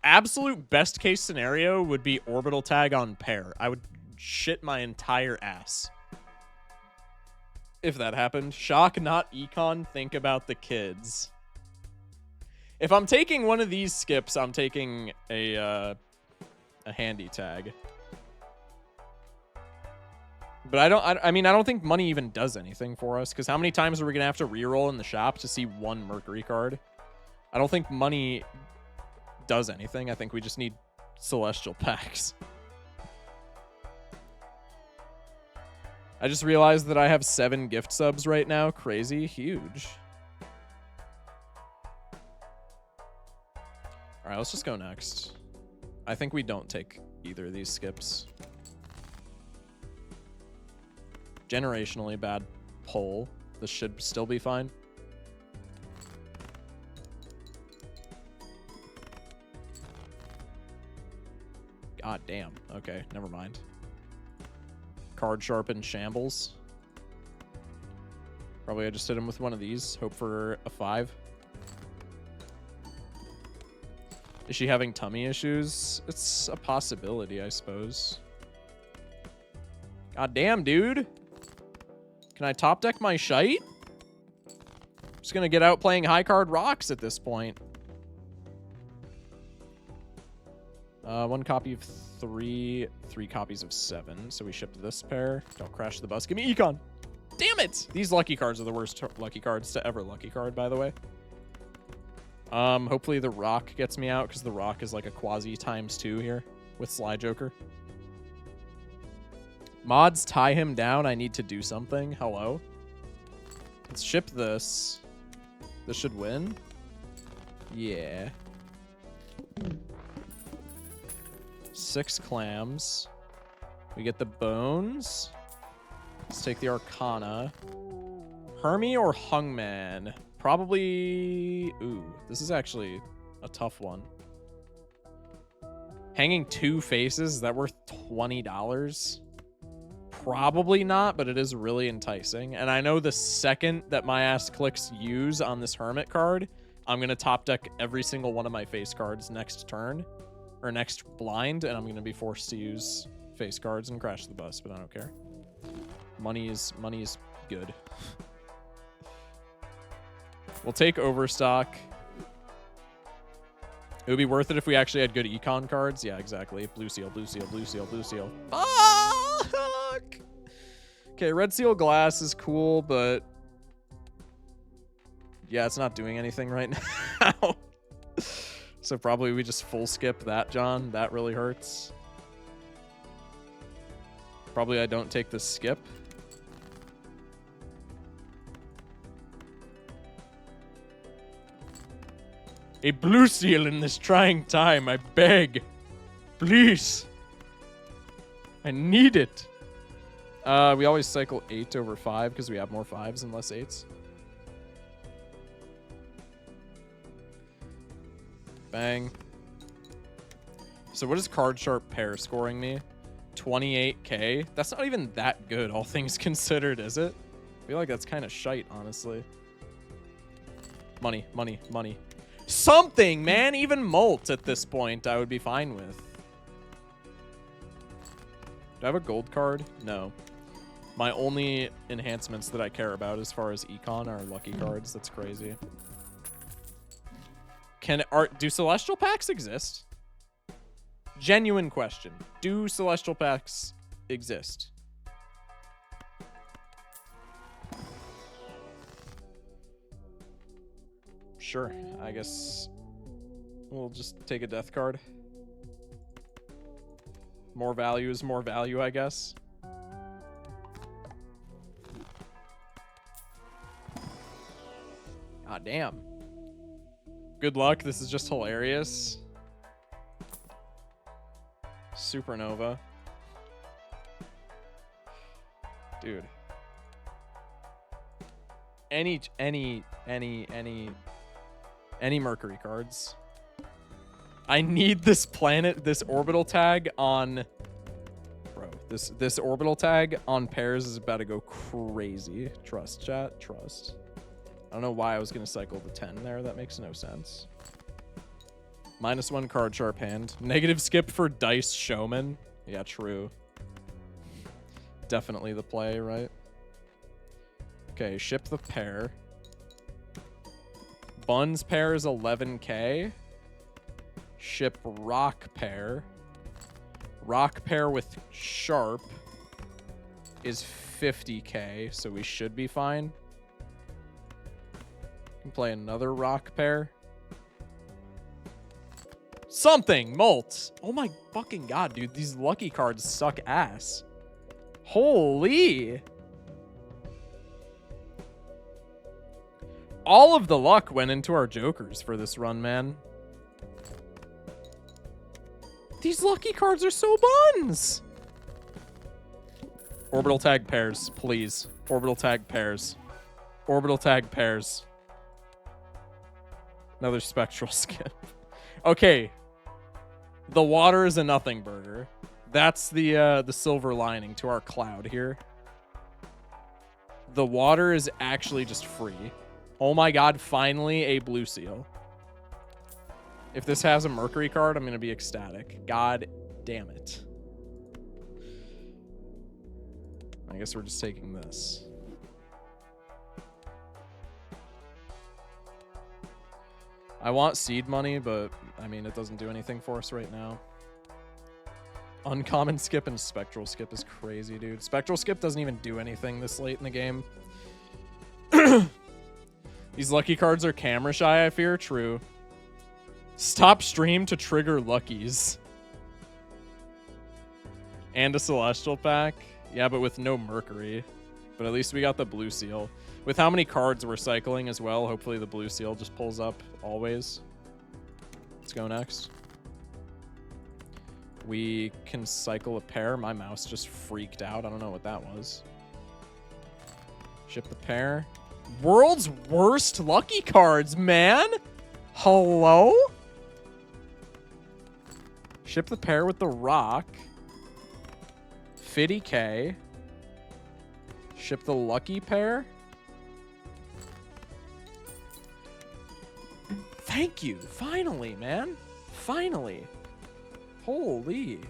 absolute best case scenario would be orbital tag on pair. I would shit my entire ass if that happened. Shock, not econ. Think about the kids. If I'm taking one of these skips, I'm taking a handy tag. But I mean, I don't think money even does anything for us, because how many times are we going to have to reroll in the shop to see one Mercury card? I don't think money does anything. I think we just need celestial packs. I just realized that I have 7 gift subs right now. Crazy. Huge. All right, let's just go next. I think we don't take either of these skips. Generationally bad pull. This should still be fine. God damn. Okay, never mind. Card sharpen shambles. Probably I just hit him with one of these. Hope for a 5. Is she having tummy issues? It's a possibility, I suppose. God damn, dude. Can I top deck my shite? I'm just gonna get out playing high card rocks at this point. 1 copy of 3, 3 copies of 7. So we shipped this pair. Don't crash the bus. Give me econ. Damn it! These lucky cards are the worst lucky cards to ever lucky card, by the way. Hopefully the rock gets me out, because the rock is like a quasi ×2 here with Sly Joker. Mods, tie him down. I need to do something. Hello? Let's ship this. This should win. Yeah. 6 clams. We get the bones. Let's take the Arcana. Hermie or Hungman? Probably... Ooh, this is actually a tough one. Hanging 2 faces, is that worth $20? Probably not, but it is really enticing. And I know the second that my ass clicks use on this hermit card, I'm going to top deck every single one of my face cards next turn, or next blind, and I'm going to be forced to use face cards and crash the bus, but I don't care. Money is good. We'll take Overstock. It would be worth it if we actually had good econ cards. Yeah, exactly. Blue seal, blue seal, blue seal, blue seal. Fuck! Okay, red seal glass is cool, but yeah, it's not doing anything right now. So probably we just full skip that, John. That really hurts. Probably I don't take the skip. A blue seal in this trying time, I beg. Please. I need it. We always cycle 8 over 5 because we have more 5s and less 8s. Bang. So what is Card Sharp Pair scoring me? 28k? That's not even that good, all things considered, is it? I feel like that's kind of shite, honestly. Money, money, money. Something, man! Even Molt at this point I would be fine with. Do I have a gold card? No. My only enhancements that I care about as far as econ are lucky cards. That's crazy. Do celestial packs exist? Genuine question. Do celestial packs exist? Sure, I guess we'll just take a death card. More value is more value, I guess. God damn. Good luck, this is just hilarious. Supernova. Dude. Any Mercury cards. I need this planet, this orbital tag on... Bro, this orbital tag on pairs is about to go crazy. Trust, chat. Trust. I don't know why I was going to cycle the 10 there. That makes no sense. -1 card sharp hand. Negative skip for Dice Showman. Yeah, true. Definitely the play, right? Okay, ship the pair. Buns pair is 11k. Ship rock pair. Rock pair with sharp is 50k, so we should be fine. Can play another rock pair. Something! Molt! Oh my fucking god, dude. These lucky cards suck ass. Holy! All of the luck went into our jokers for this run, man. These lucky cards are so buns! Orbital tag pairs, please. Orbital tag pairs. Orbital tag pairs. Another spectral skip. Okay. The water is a nothing burger. That's the silver lining to our cloud here. The water is actually just free. Oh my god, finally a blue seal. If this has a Mercury card, I'm going to be ecstatic. God damn it. I guess we're just taking this. I want seed money, but I mean, it doesn't do anything for us right now. Uncommon skip and spectral skip is crazy, dude. Spectral skip doesn't even do anything this late in the game. These lucky cards are camera shy, I fear. True. Stop stream to trigger luckies. And a celestial pack. Yeah, but with no Mercury. But at least we got the blue seal. With how many cards we're cycling as well, hopefully the blue seal just pulls up always. Let's go next. We can cycle a pair. My mouse just freaked out. I don't know what that was. Ship the pair. World's worst lucky cards, man. Hello? Ship the pair with the rock. 50k. Ship the lucky pair. Thank you. Finally, man. Finally. Holy.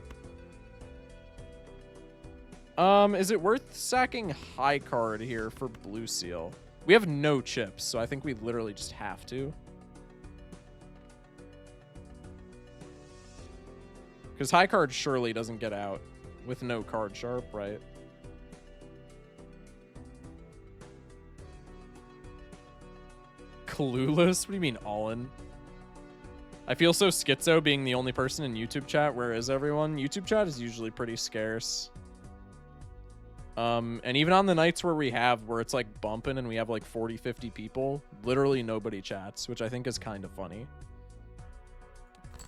Is it worth sacking high card here for blue seal? We have no chips, so I think we literally just have to. Because high card surely doesn't get out with no card sharp, right? Clueless? What do you mean all in? I feel so schizo being the only person in YouTube chat. Where is everyone? YouTube chat is usually pretty scarce. And even on the nights where it's like bumping and we have like 40, 50 people, literally nobody chats, which I think is kind of funny.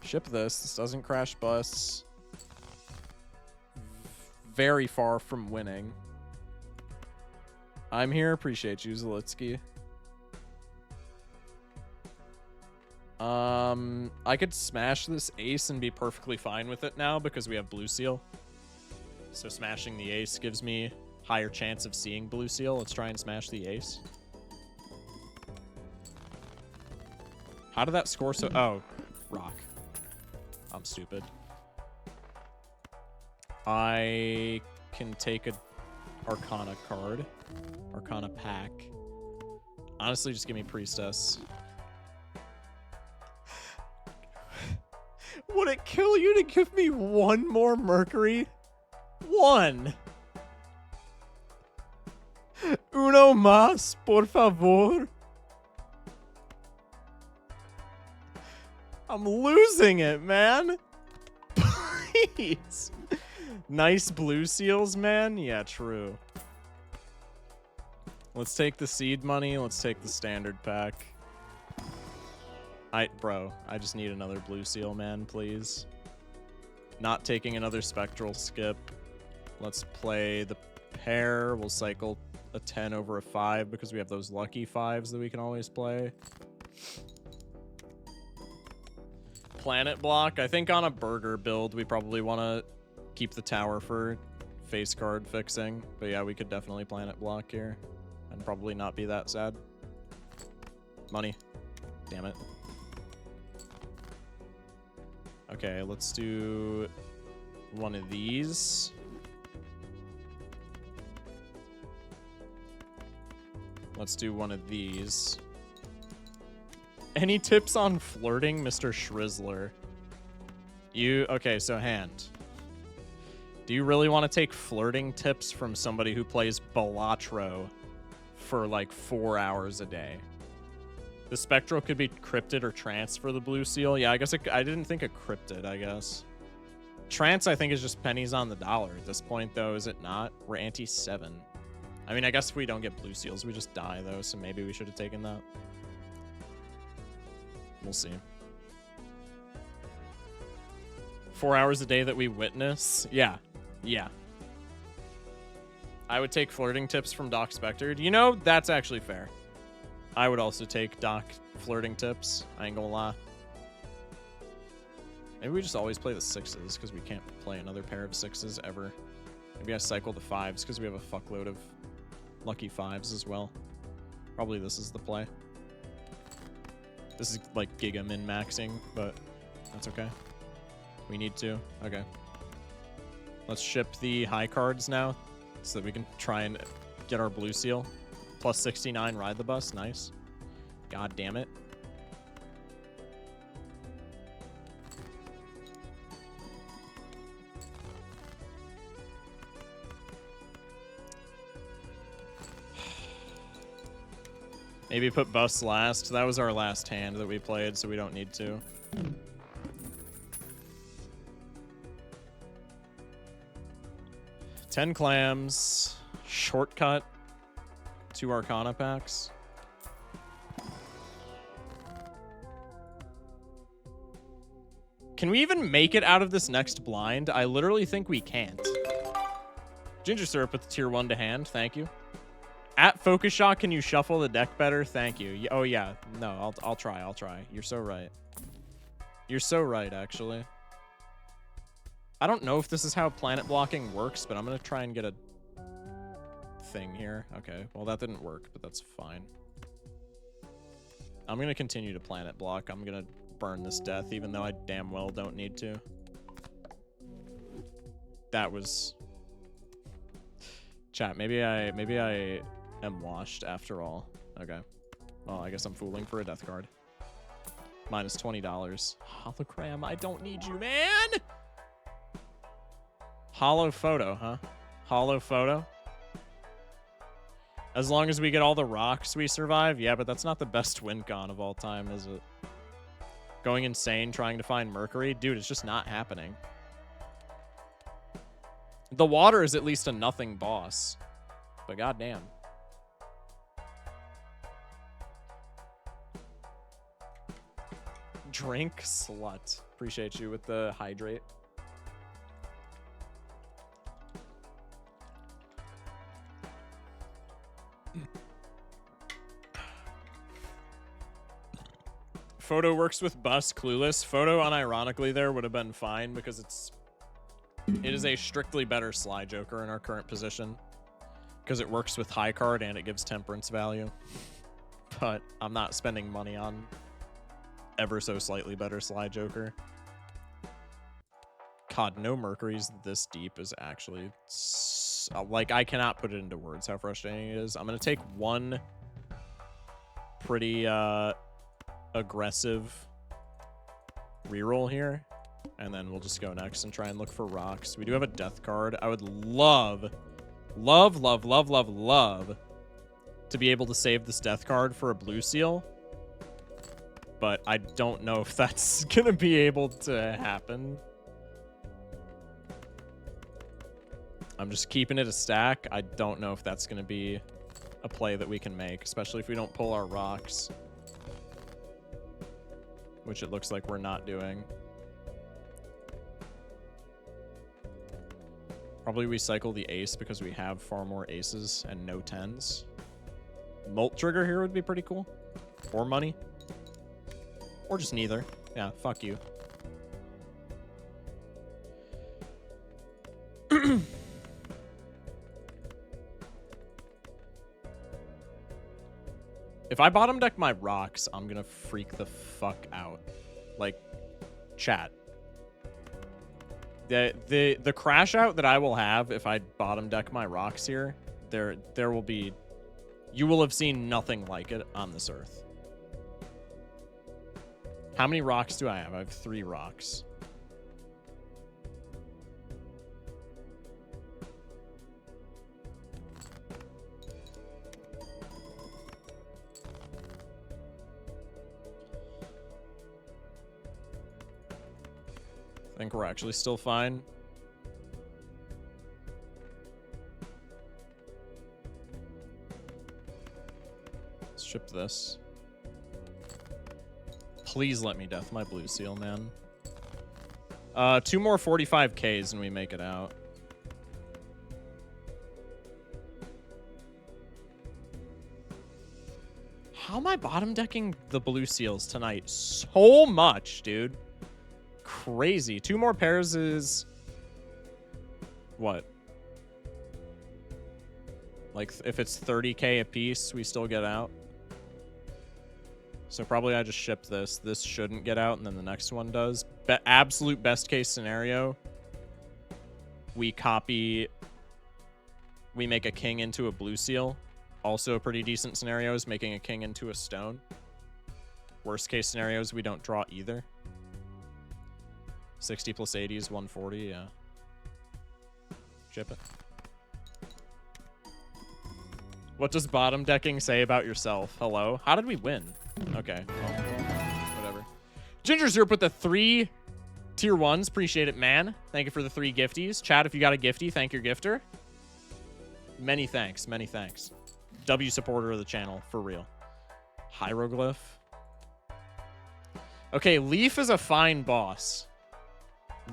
Ship this. This doesn't crash bus. Very far from winning. I'm here. Appreciate you, Zalitsky. I could smash this ace and be perfectly fine with it now because we have blue seal. So smashing the ace gives me higher chance of seeing blue seal. Let's try and smash the ace. How did that score so... Oh, rock. I'm stupid. I can take a Arcana card. Arcana pack. Honestly, just give me Priestess. Would it kill you to give me one more Mercury? One. Uno más, por favor. I'm losing it, man. Please. Nice blue seals, man. Yeah, true. Let's take the seed money. Let's take the standard pack. Bro, I just need another blue seal, man, please. Not taking another spectral skip. Let's play the pair. We'll cycle a 10 over a 5 because we have those lucky 5s that we can always play. Planet block. I think on a burger build, we probably want to keep the tower for face card fixing. But yeah, we could definitely planet block here and probably not be that sad. Money. Damn it. Okay, let's do one of these. Let's do one of these. Any tips on flirting, Mr. Shrizzler? Okay, so hand. Do you really want to take flirting tips from somebody who plays Balatro for like 4 hours a day? The spectral could be cryptid or trance for the blue seal. Yeah, I guess I didn't think of cryptid, I guess. Trance, I think, is just pennies on the dollar at this point, though, is it not? We're ante-7. I mean, I guess if we don't get blue seals, we just die, though, so maybe we should have taken that. We'll see. 4 hours a day that we witness? Yeah. Yeah. I would take flirting tips from Doc Spectre. You know, that's actually fair. I would also take Doc flirting tips. I ain't gonna lie. Maybe we just always play the 6s because we can't play another pair of 6s ever. Maybe I cycle the 5s because we have a fuckload of lucky 5s as well. Probably this is the play. This is like giga min-maxing, but that's okay. We need to. Okay. Let's ship the high cards now so that we can try and get our blue seal. Plus 69, ride the bus. Nice. God damn it. Maybe put bus last. That was our last hand that we played, so we don't need to. $10 clams. Shortcut. 2 Arcana packs. Can we even make it out of this next blind? I literally think we can't. Ginger syrup with the tier 1 to hand. Thank you. At Focus Shot, can you shuffle the deck better? Thank you. Oh, yeah. No, I'll try. I'll try. You're so right. You're so right, actually. I don't know if this is how planet blocking works, but I'm going to try and get a thing here. Okay, well that didn't work, but that's fine. I'm gonna continue to planet block. I'm gonna burn this death, even though I damn well don't need to. That was... Chat, maybe I am washed after all. Okay. Well, I guess I'm fooling for a death card. Minus $20. Hologram, I don't need you, man! Hollow photo, huh? Hollow photo? As long as we get all the rocks, we survive? Yeah, but that's not the best win con of all time, is it? Going insane trying to find Mercury? Dude, it's just not happening. The water is at least a nothing boss. But goddamn. Drink slut. Appreciate you with the hydrate. Photo works with bus, clueless. Photo, unironically, there would have been fine because it is a strictly better Sly Joker in our current position because it works with high card and it gives temperance value. But I'm not spending money on ever so slightly better Sly Joker. God, no Mercury's this deep is actually like, I cannot put it into words how frustrating it is. I'm gonna take one pretty aggressive reroll here, and then we'll just go next and try and look for rocks. We do have a death card. I would love to be able to save this death card for a blue seal, but I don't know if that's gonna be able to happen. I'm just keeping it a stack. I don't know if that's gonna be a play that we can make, especially if we don't pull our rocks, which it looks like we're not doing. Probably recycle the ace because we have far more aces and no tens. Molt trigger here would be pretty cool. Or money. Or just neither. Yeah, fuck you. If I bottom deck my rocks, I'm gonna freak the fuck out. Like, chat. The crash out that I will have if I bottom deck my rocks here, there will be... You will have seen nothing like it on this earth. How many rocks do I have? I have 3 rocks. I think we're actually still fine. Let's ship this. Please let me death my blue seal, man. 2 more 45Ks and we make it out. How am I bottom decking the blue seals tonight so much, dude? Crazy. 2 more pairs is what? Like, if it's 30K a piece, we still get out. So probably I just ship this. This shouldn't get out, and then the next one does. Absolute best case scenario, we make a king into a blue seal. Also a pretty decent scenario is making a king into a stone. Worst case scenario is we don't draw either. 60 plus 80 is 140, yeah. Ship it. What does bottom decking say about yourself? Hello? How did we win? Okay, well, whatever. Ginger Syrup with the 3 tier 1s. Appreciate it, man. Thank you for the 3 gifties. Chat, if you got a gifty, thank your gifter. Many thanks, many thanks. W supporter of the channel, for real. Hieroglyph. Okay, Leaf is a fine boss.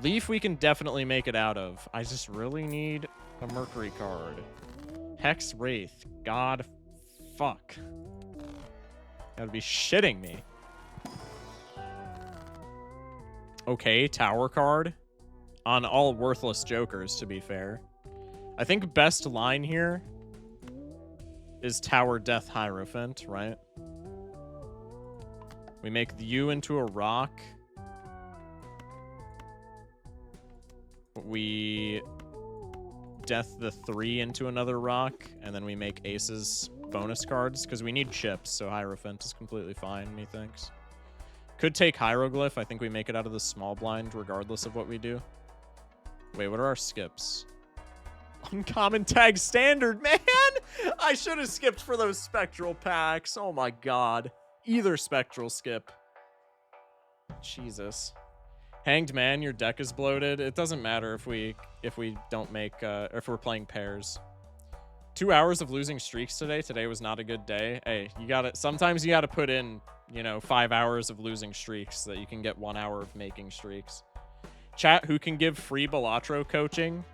Leaf we can definitely make it out of. I just really need a Mercury card. Hex Wraith. God fuck. Gotta be shitting me. Okay, Tower card. On all worthless jokers, to be fair. I think best line here is Tower Death Hierophant, right? We make you into a rock. We Death the 3 into another rock, and then we make Ace's bonus cards, because we need chips, so Hierophant is completely fine, methinks. Could take Hieroglyph. I think we make it out of the small blind, regardless of what we do. Wait, what are our skips? Uncommon tag standard, man! I should have skipped for those spectral packs. Oh my god. Either spectral skip. Jesus. Hanged Man, your deck is bloated. It doesn't matter if we don't make if we're playing pairs. 2 hours of losing streaks today. Today was not a good day. Hey, you got it. Sometimes you got to put in, you know, 5 hours of losing streaks so that you can get 1 hour of making streaks. Chat, who can give free Balatro coaching?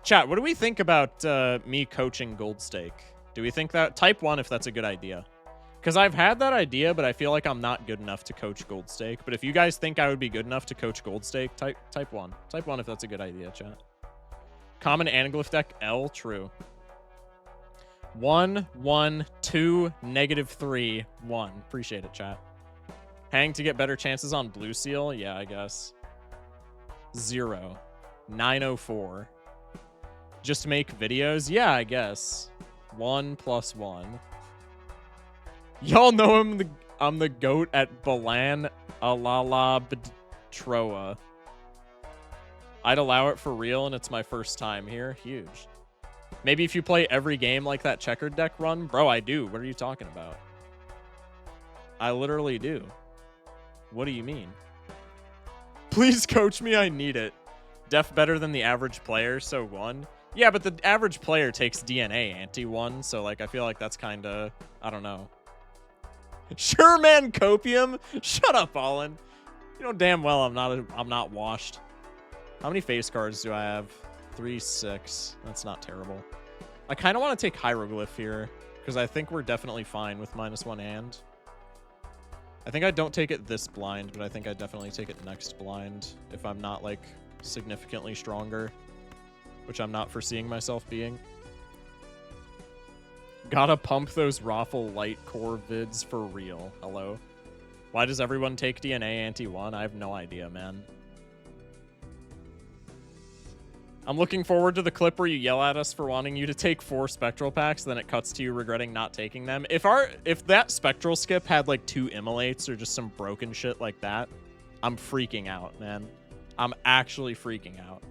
Chat, what do we think about me coaching Gold Stake? Do we think that? Type 1 if that's a good idea. Because I've had that idea, but I feel like I'm not good enough to coach Gold Stake. But if you guys think I would be good enough to coach Gold Stake, type 1. Type 1 if that's a good idea, chat. Common Anaglyph deck, L, true. 1, 1, 2, -3, 1. Appreciate it, chat. Hang to get better chances on Blue Seal? Yeah, I guess. 0. 904. Just make videos? Yeah, I guess. 1 + 1. Y'all know I'm the goat at Balan Alala Troa. I'd allow it for real, and it's my first time here. Huge. Maybe if you play every game like that checkered deck run? Bro, I do. What are you talking about? I literally do. What do you mean? Please coach me, I need it. Def better than the average player, so 1. Yeah, but the average player takes DNA anti-1, so like I feel like that's kind of, I don't know. Sure, man, copium. Shut up, Olin. You know damn well I'm not washed. How many face cards do I have? 3, 6. That's not terrible. I kind of want to take Hieroglyph here because I think we're definitely fine with -1 hand. I think I don't take it this blind, but I think I definitely take it next blind if I'm not like significantly stronger, which I'm not foreseeing myself being. Gotta pump those Raffle Light Core vids for real. Hello? Why does everyone take DNA anti-1? I have no idea, man. I'm looking forward to the clip where you yell at us for wanting you to take 4 spectral packs, then it cuts to you regretting not taking them. If that spectral skip had like 2 immolates or just some broken shit like that, I'm freaking out, man. I'm actually freaking out.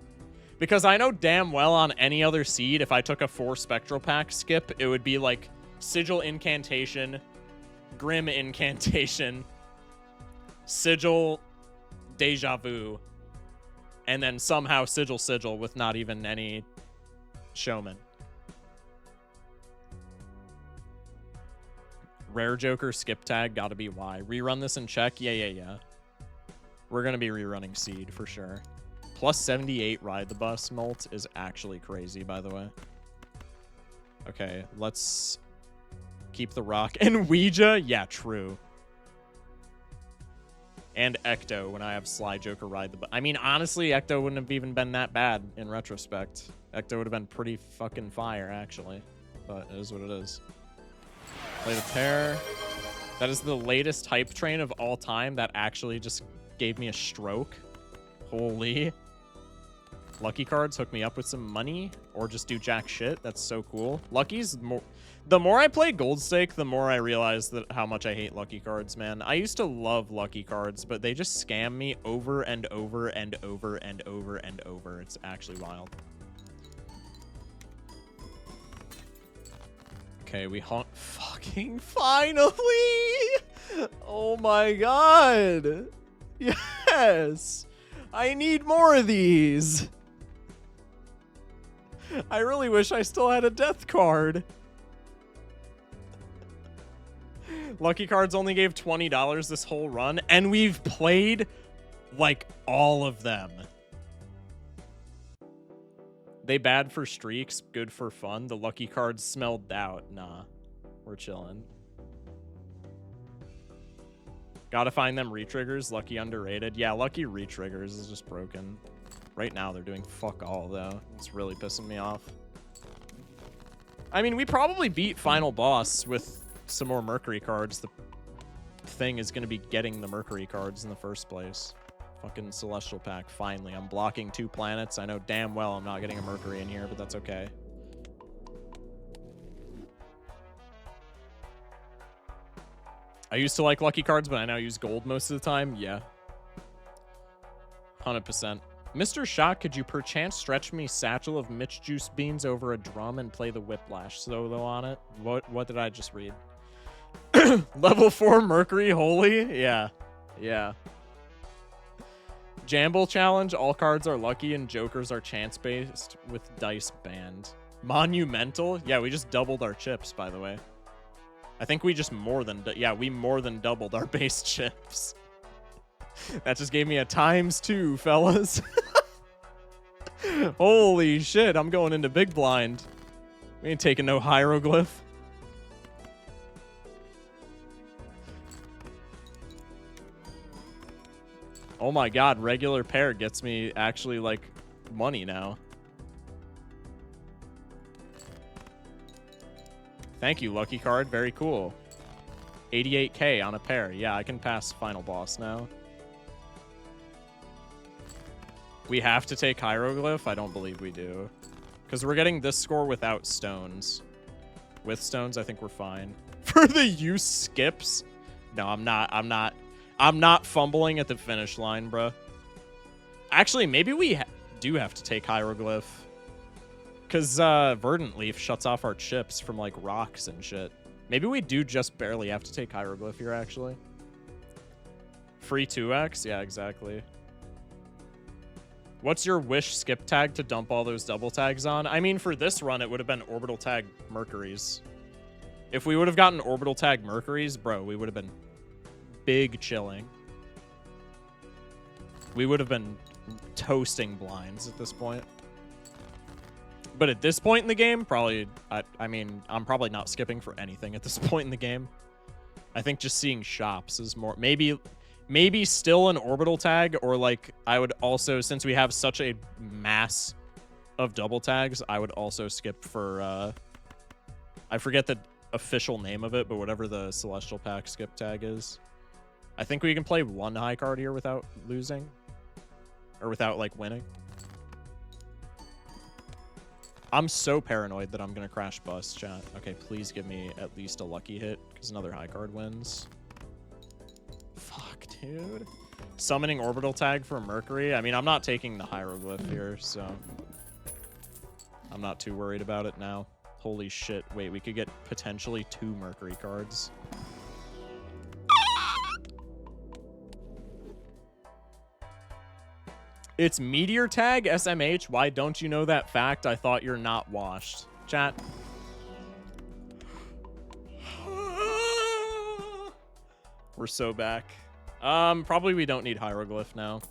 Because I know damn well on any other seed, if I took a 4 spectral pack skip, it would be like Sigil Incantation, Grim Incantation, Sigil Deja Vu, and then somehow Sigil with not even any showman. Rare Joker skip tag, gotta be Y. Rerun this and check? Yeah. We're gonna be rerunning seed for sure. Plus 78 ride the bus molt is actually crazy, by the way. Okay, let's keep the rock. And Ouija? Yeah, true. And Ecto when I have Sly Joker ride the bus. I mean, honestly, Ecto wouldn't have even been that bad in retrospect. Ecto would have been pretty fucking fire, actually. But it is what it is. Play the pair. That is the latest hype train of all time that actually just gave me a stroke. Holy. Lucky cards hook me up with some money or just do jack shit. That's so cool. Lucky's more. The more I play Gold Stake, the more I realize that how much I hate lucky cards, man. I used to love lucky cards, but they just scam me over and over and over and over and over. It's actually wild. Okay, we fucking finally! Oh my god! Yes! I need more of these! I really wish I still had a death card. Lucky cards only gave $20 this whole run, and we've played like all of them. They bad for streaks, good for fun. The lucky cards smelled out. Nah, we're chilling. Gotta find them retriggers. Lucky underrated. Yeah, lucky retriggers is just broken. Right now they're doing fuck all though. It's really pissing me off. I mean, we probably beat final boss with some more Mercury cards. The thing is going to be getting the Mercury cards in the first place. Fucking Celestial Pack. Finally, I'm blocking 2 planets. I know damn well I'm not getting a Mercury in here, but that's okay. I used to like lucky cards, but I now use gold most of the time. Yeah. 100%. Mr. Shock, could you perchance stretch me satchel of Mitch Juice Beans over a drum and play the Whiplash solo on it? What did I just read? Level 4 Mercury, holy? Yeah. Yeah. Jamble challenge, all cards are lucky and jokers are chance-based with dice banned. Monumental? Yeah, we just doubled our chips, by the way. I think we just more than doubled our base chips. That just gave me a ×2, fellas. Holy shit, I'm going into big blind. We ain't taking no hieroglyph. Oh my god, regular pair gets me actually, like, money now. Thank you, lucky card. Very cool. 88k on a pair. Yeah, I can pass final boss now. We have to take hieroglyph? I don't believe we do. Because we're getting this score without stones. With stones, I think we're fine. For the use skips? No, I'm not fumbling at the finish line, bruh. Actually, maybe we do have to take hieroglyph. Because Verdant Leaf shuts off our chips from, like, rocks and shit. Maybe we do just barely have to take hieroglyph here, actually. Free 2x? Yeah, exactly. What's your wish skip tag to dump all those double tags on? I mean, for this run, it would have been orbital tag Mercuries. If we would have gotten orbital tag Mercuries, bro, we would have been big chilling. We would have been toasting blinds at this point. But at this point in the game, probably, I mean, I'm probably not skipping for anything at this point in the game. I think just seeing shops is more, maybe still an orbital tag, or like, I would also, since we have such a mass of double tags, I would also skip for, I forget the official name of it, but whatever the Celestial Pack skip tag is. I think we can play 1 high card here without losing, or without, like, winning. I'm so paranoid that I'm going to crash bust, chat. Okay, please give me at least a lucky hit, because another high card wins. Fuck, dude. Summoning orbital tag for Mercury. I mean, I'm not taking the hieroglyph here, so I'm not too worried about it now. Holy shit. Wait, we could get potentially 2 Mercury cards. It's Meteor Tag, SMH. Why don't you know that fact? I thought you're not washed. Chat. We're so back. Probably we don't need hieroglyph now.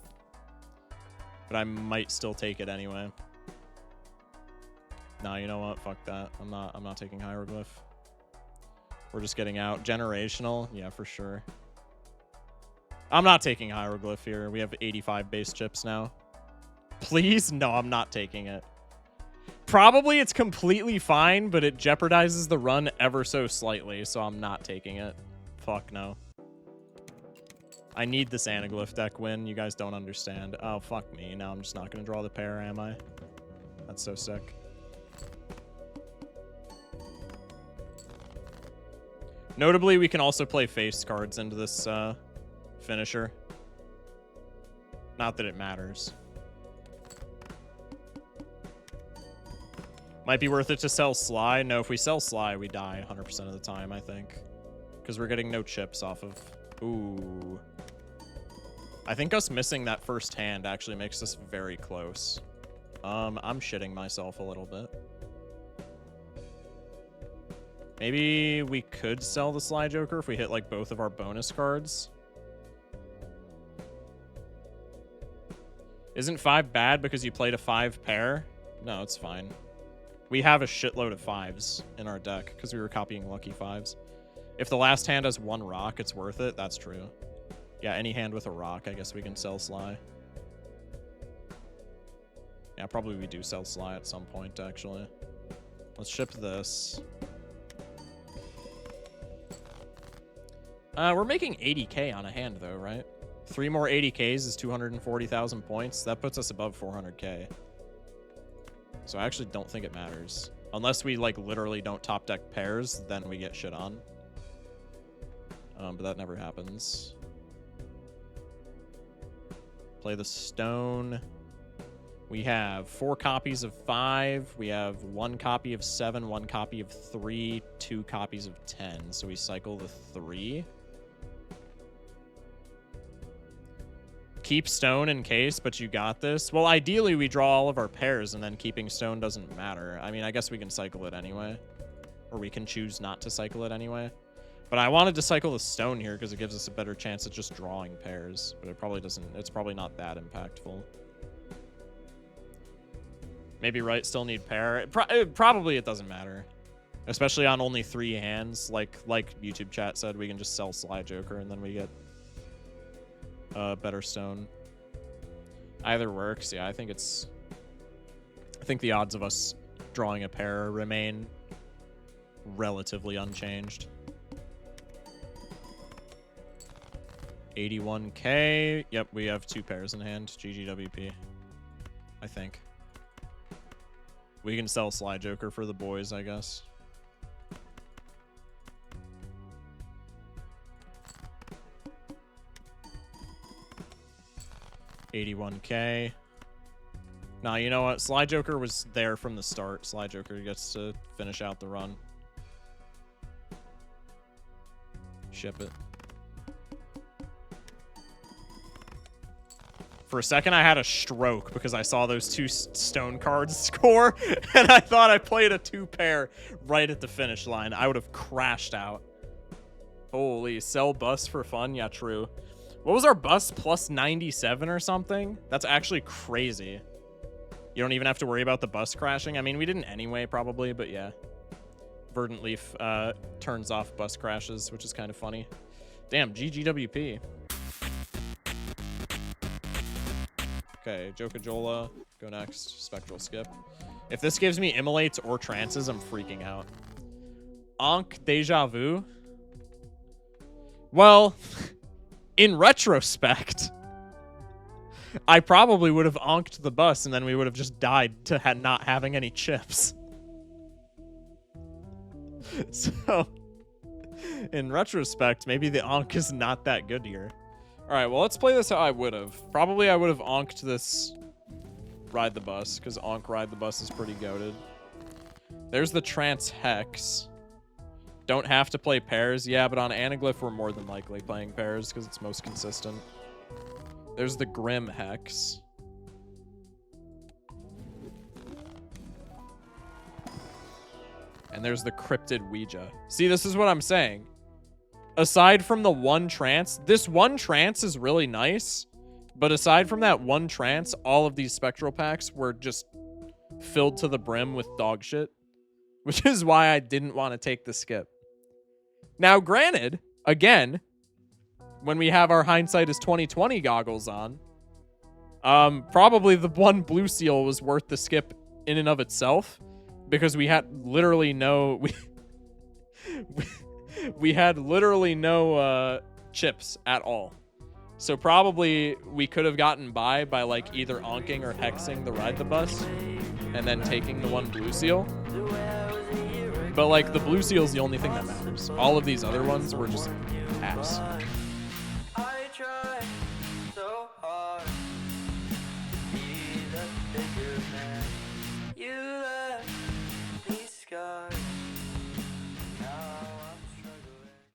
But I might still take it anyway. Nah, you know what? Fuck that. I'm not taking hieroglyph. We're just getting out. Generational? Yeah, for sure. I'm not taking hieroglyph here. We have 85 base chips now. Please? No, I'm not taking it. Probably it's completely fine, but it jeopardizes the run ever so slightly, so I'm not taking it. Fuck no. I need this anaglyph deck win. You guys don't understand. Oh, fuck me. Now I'm just not going to draw the pair, am I? That's so sick. Notably, we can also play face cards into this finisher. Not that it matters. Might be worth it to sell Sly. No, if we sell Sly, we die 100% of the time, I think. Because we're getting no chips off of... Ooh. I think us missing that first hand actually makes us very close. I'm shitting myself a little bit. Maybe we could sell the Sly Joker if we hit, like, both of our bonus cards. Isn't 5 bad because you played a 5 pair? No, it's fine. We have a shitload of 5s in our deck because we were copying lucky 5s. If the last hand has 1 rock, it's worth it. That's true. Yeah, any hand with a rock, I guess we can sell Sly. Yeah, probably we do sell Sly at some point, actually. Let's ship this. We're making 80k on a hand, though, right? 3 more 80ks is 240,000 points. That puts us above 400k. So I actually don't think it matters. Unless we, like, literally don't top deck pairs, then we get shit on. But that never happens. Play the stone. We have 4 copies of 5. We have 1 copy of 7, 1 copy of 3, 2 copies of 10. So we cycle the 3. Keep stone in case, but you got this. Well, ideally, we draw all of our pairs, and then keeping stone doesn't matter. I mean, I guess we can cycle it anyway. Or we can choose not to cycle it anyway. But I wanted to cycle the stone here because it gives us a better chance at just drawing pairs. But it probably doesn't. It's probably not that impactful. Maybe right still need pair. Probably it doesn't matter. Especially on only 3 hands. Like YouTube chat said, we can just sell Sly Joker and then we get better stone. Either works. Yeah, I think the odds of us drawing a pair remain relatively unchanged. 81k. Yep, we have 2 pairs in hand. GGWP. I think. We can sell Sly Joker for the boys, I guess. $81k. Nah, you know what? Sly Joker was there from the start. Sly Joker gets to finish out the run. Ship it. For a second, I had a stroke because I saw those 2 stone cards score, and I thought I played a 2-pair right at the finish line. I would have crashed out. Holy, sell bus for fun? Yeah, true. What was our bus? Plus 97 or something? That's actually crazy. You don't even have to worry about the bus crashing. I mean, we didn't anyway, probably, but yeah. Verdant Leaf turns off bus crashes, which is kind of funny. Damn, GGWP. Okay, Jokajola, go next. Spectral skip. If this gives me immolates or trances, I'm freaking out. Ankh Deja Vu. Well, in retrospect, I probably would have onked the bus and then we would have just died to not having any chips. So, in retrospect, maybe the Ankh is not that good here. Alright, well, let's play this how I would have. Probably I would have onked this Ride the Bus, because Ankh Ride the Bus is pretty goated. There's the Trance Hex. Don't have to play pairs. Yeah, but on Anaglyph, we're more than likely playing pairs, because it's most consistent. There's the Grim Hex. And there's the Cryptid Ouija. See, this is what I'm saying. Aside from the 1 trance, this 1 trance is really nice. But aside from that 1 trance, all of these spectral packs were just filled to the brim with dog shit. Which is why I didn't want to take the skip. Now, granted, again, when we have our hindsight is 2020 goggles on, probably the 1 blue seal was worth the skip in and of itself. Because we had literally no... We had literally no chips at all. So probably we could have gotten by like either onking or hexing the Ride the Bus and then taking the 1 blue seal. But like the blue seal is the only thing that matters. All of these other ones were just ass.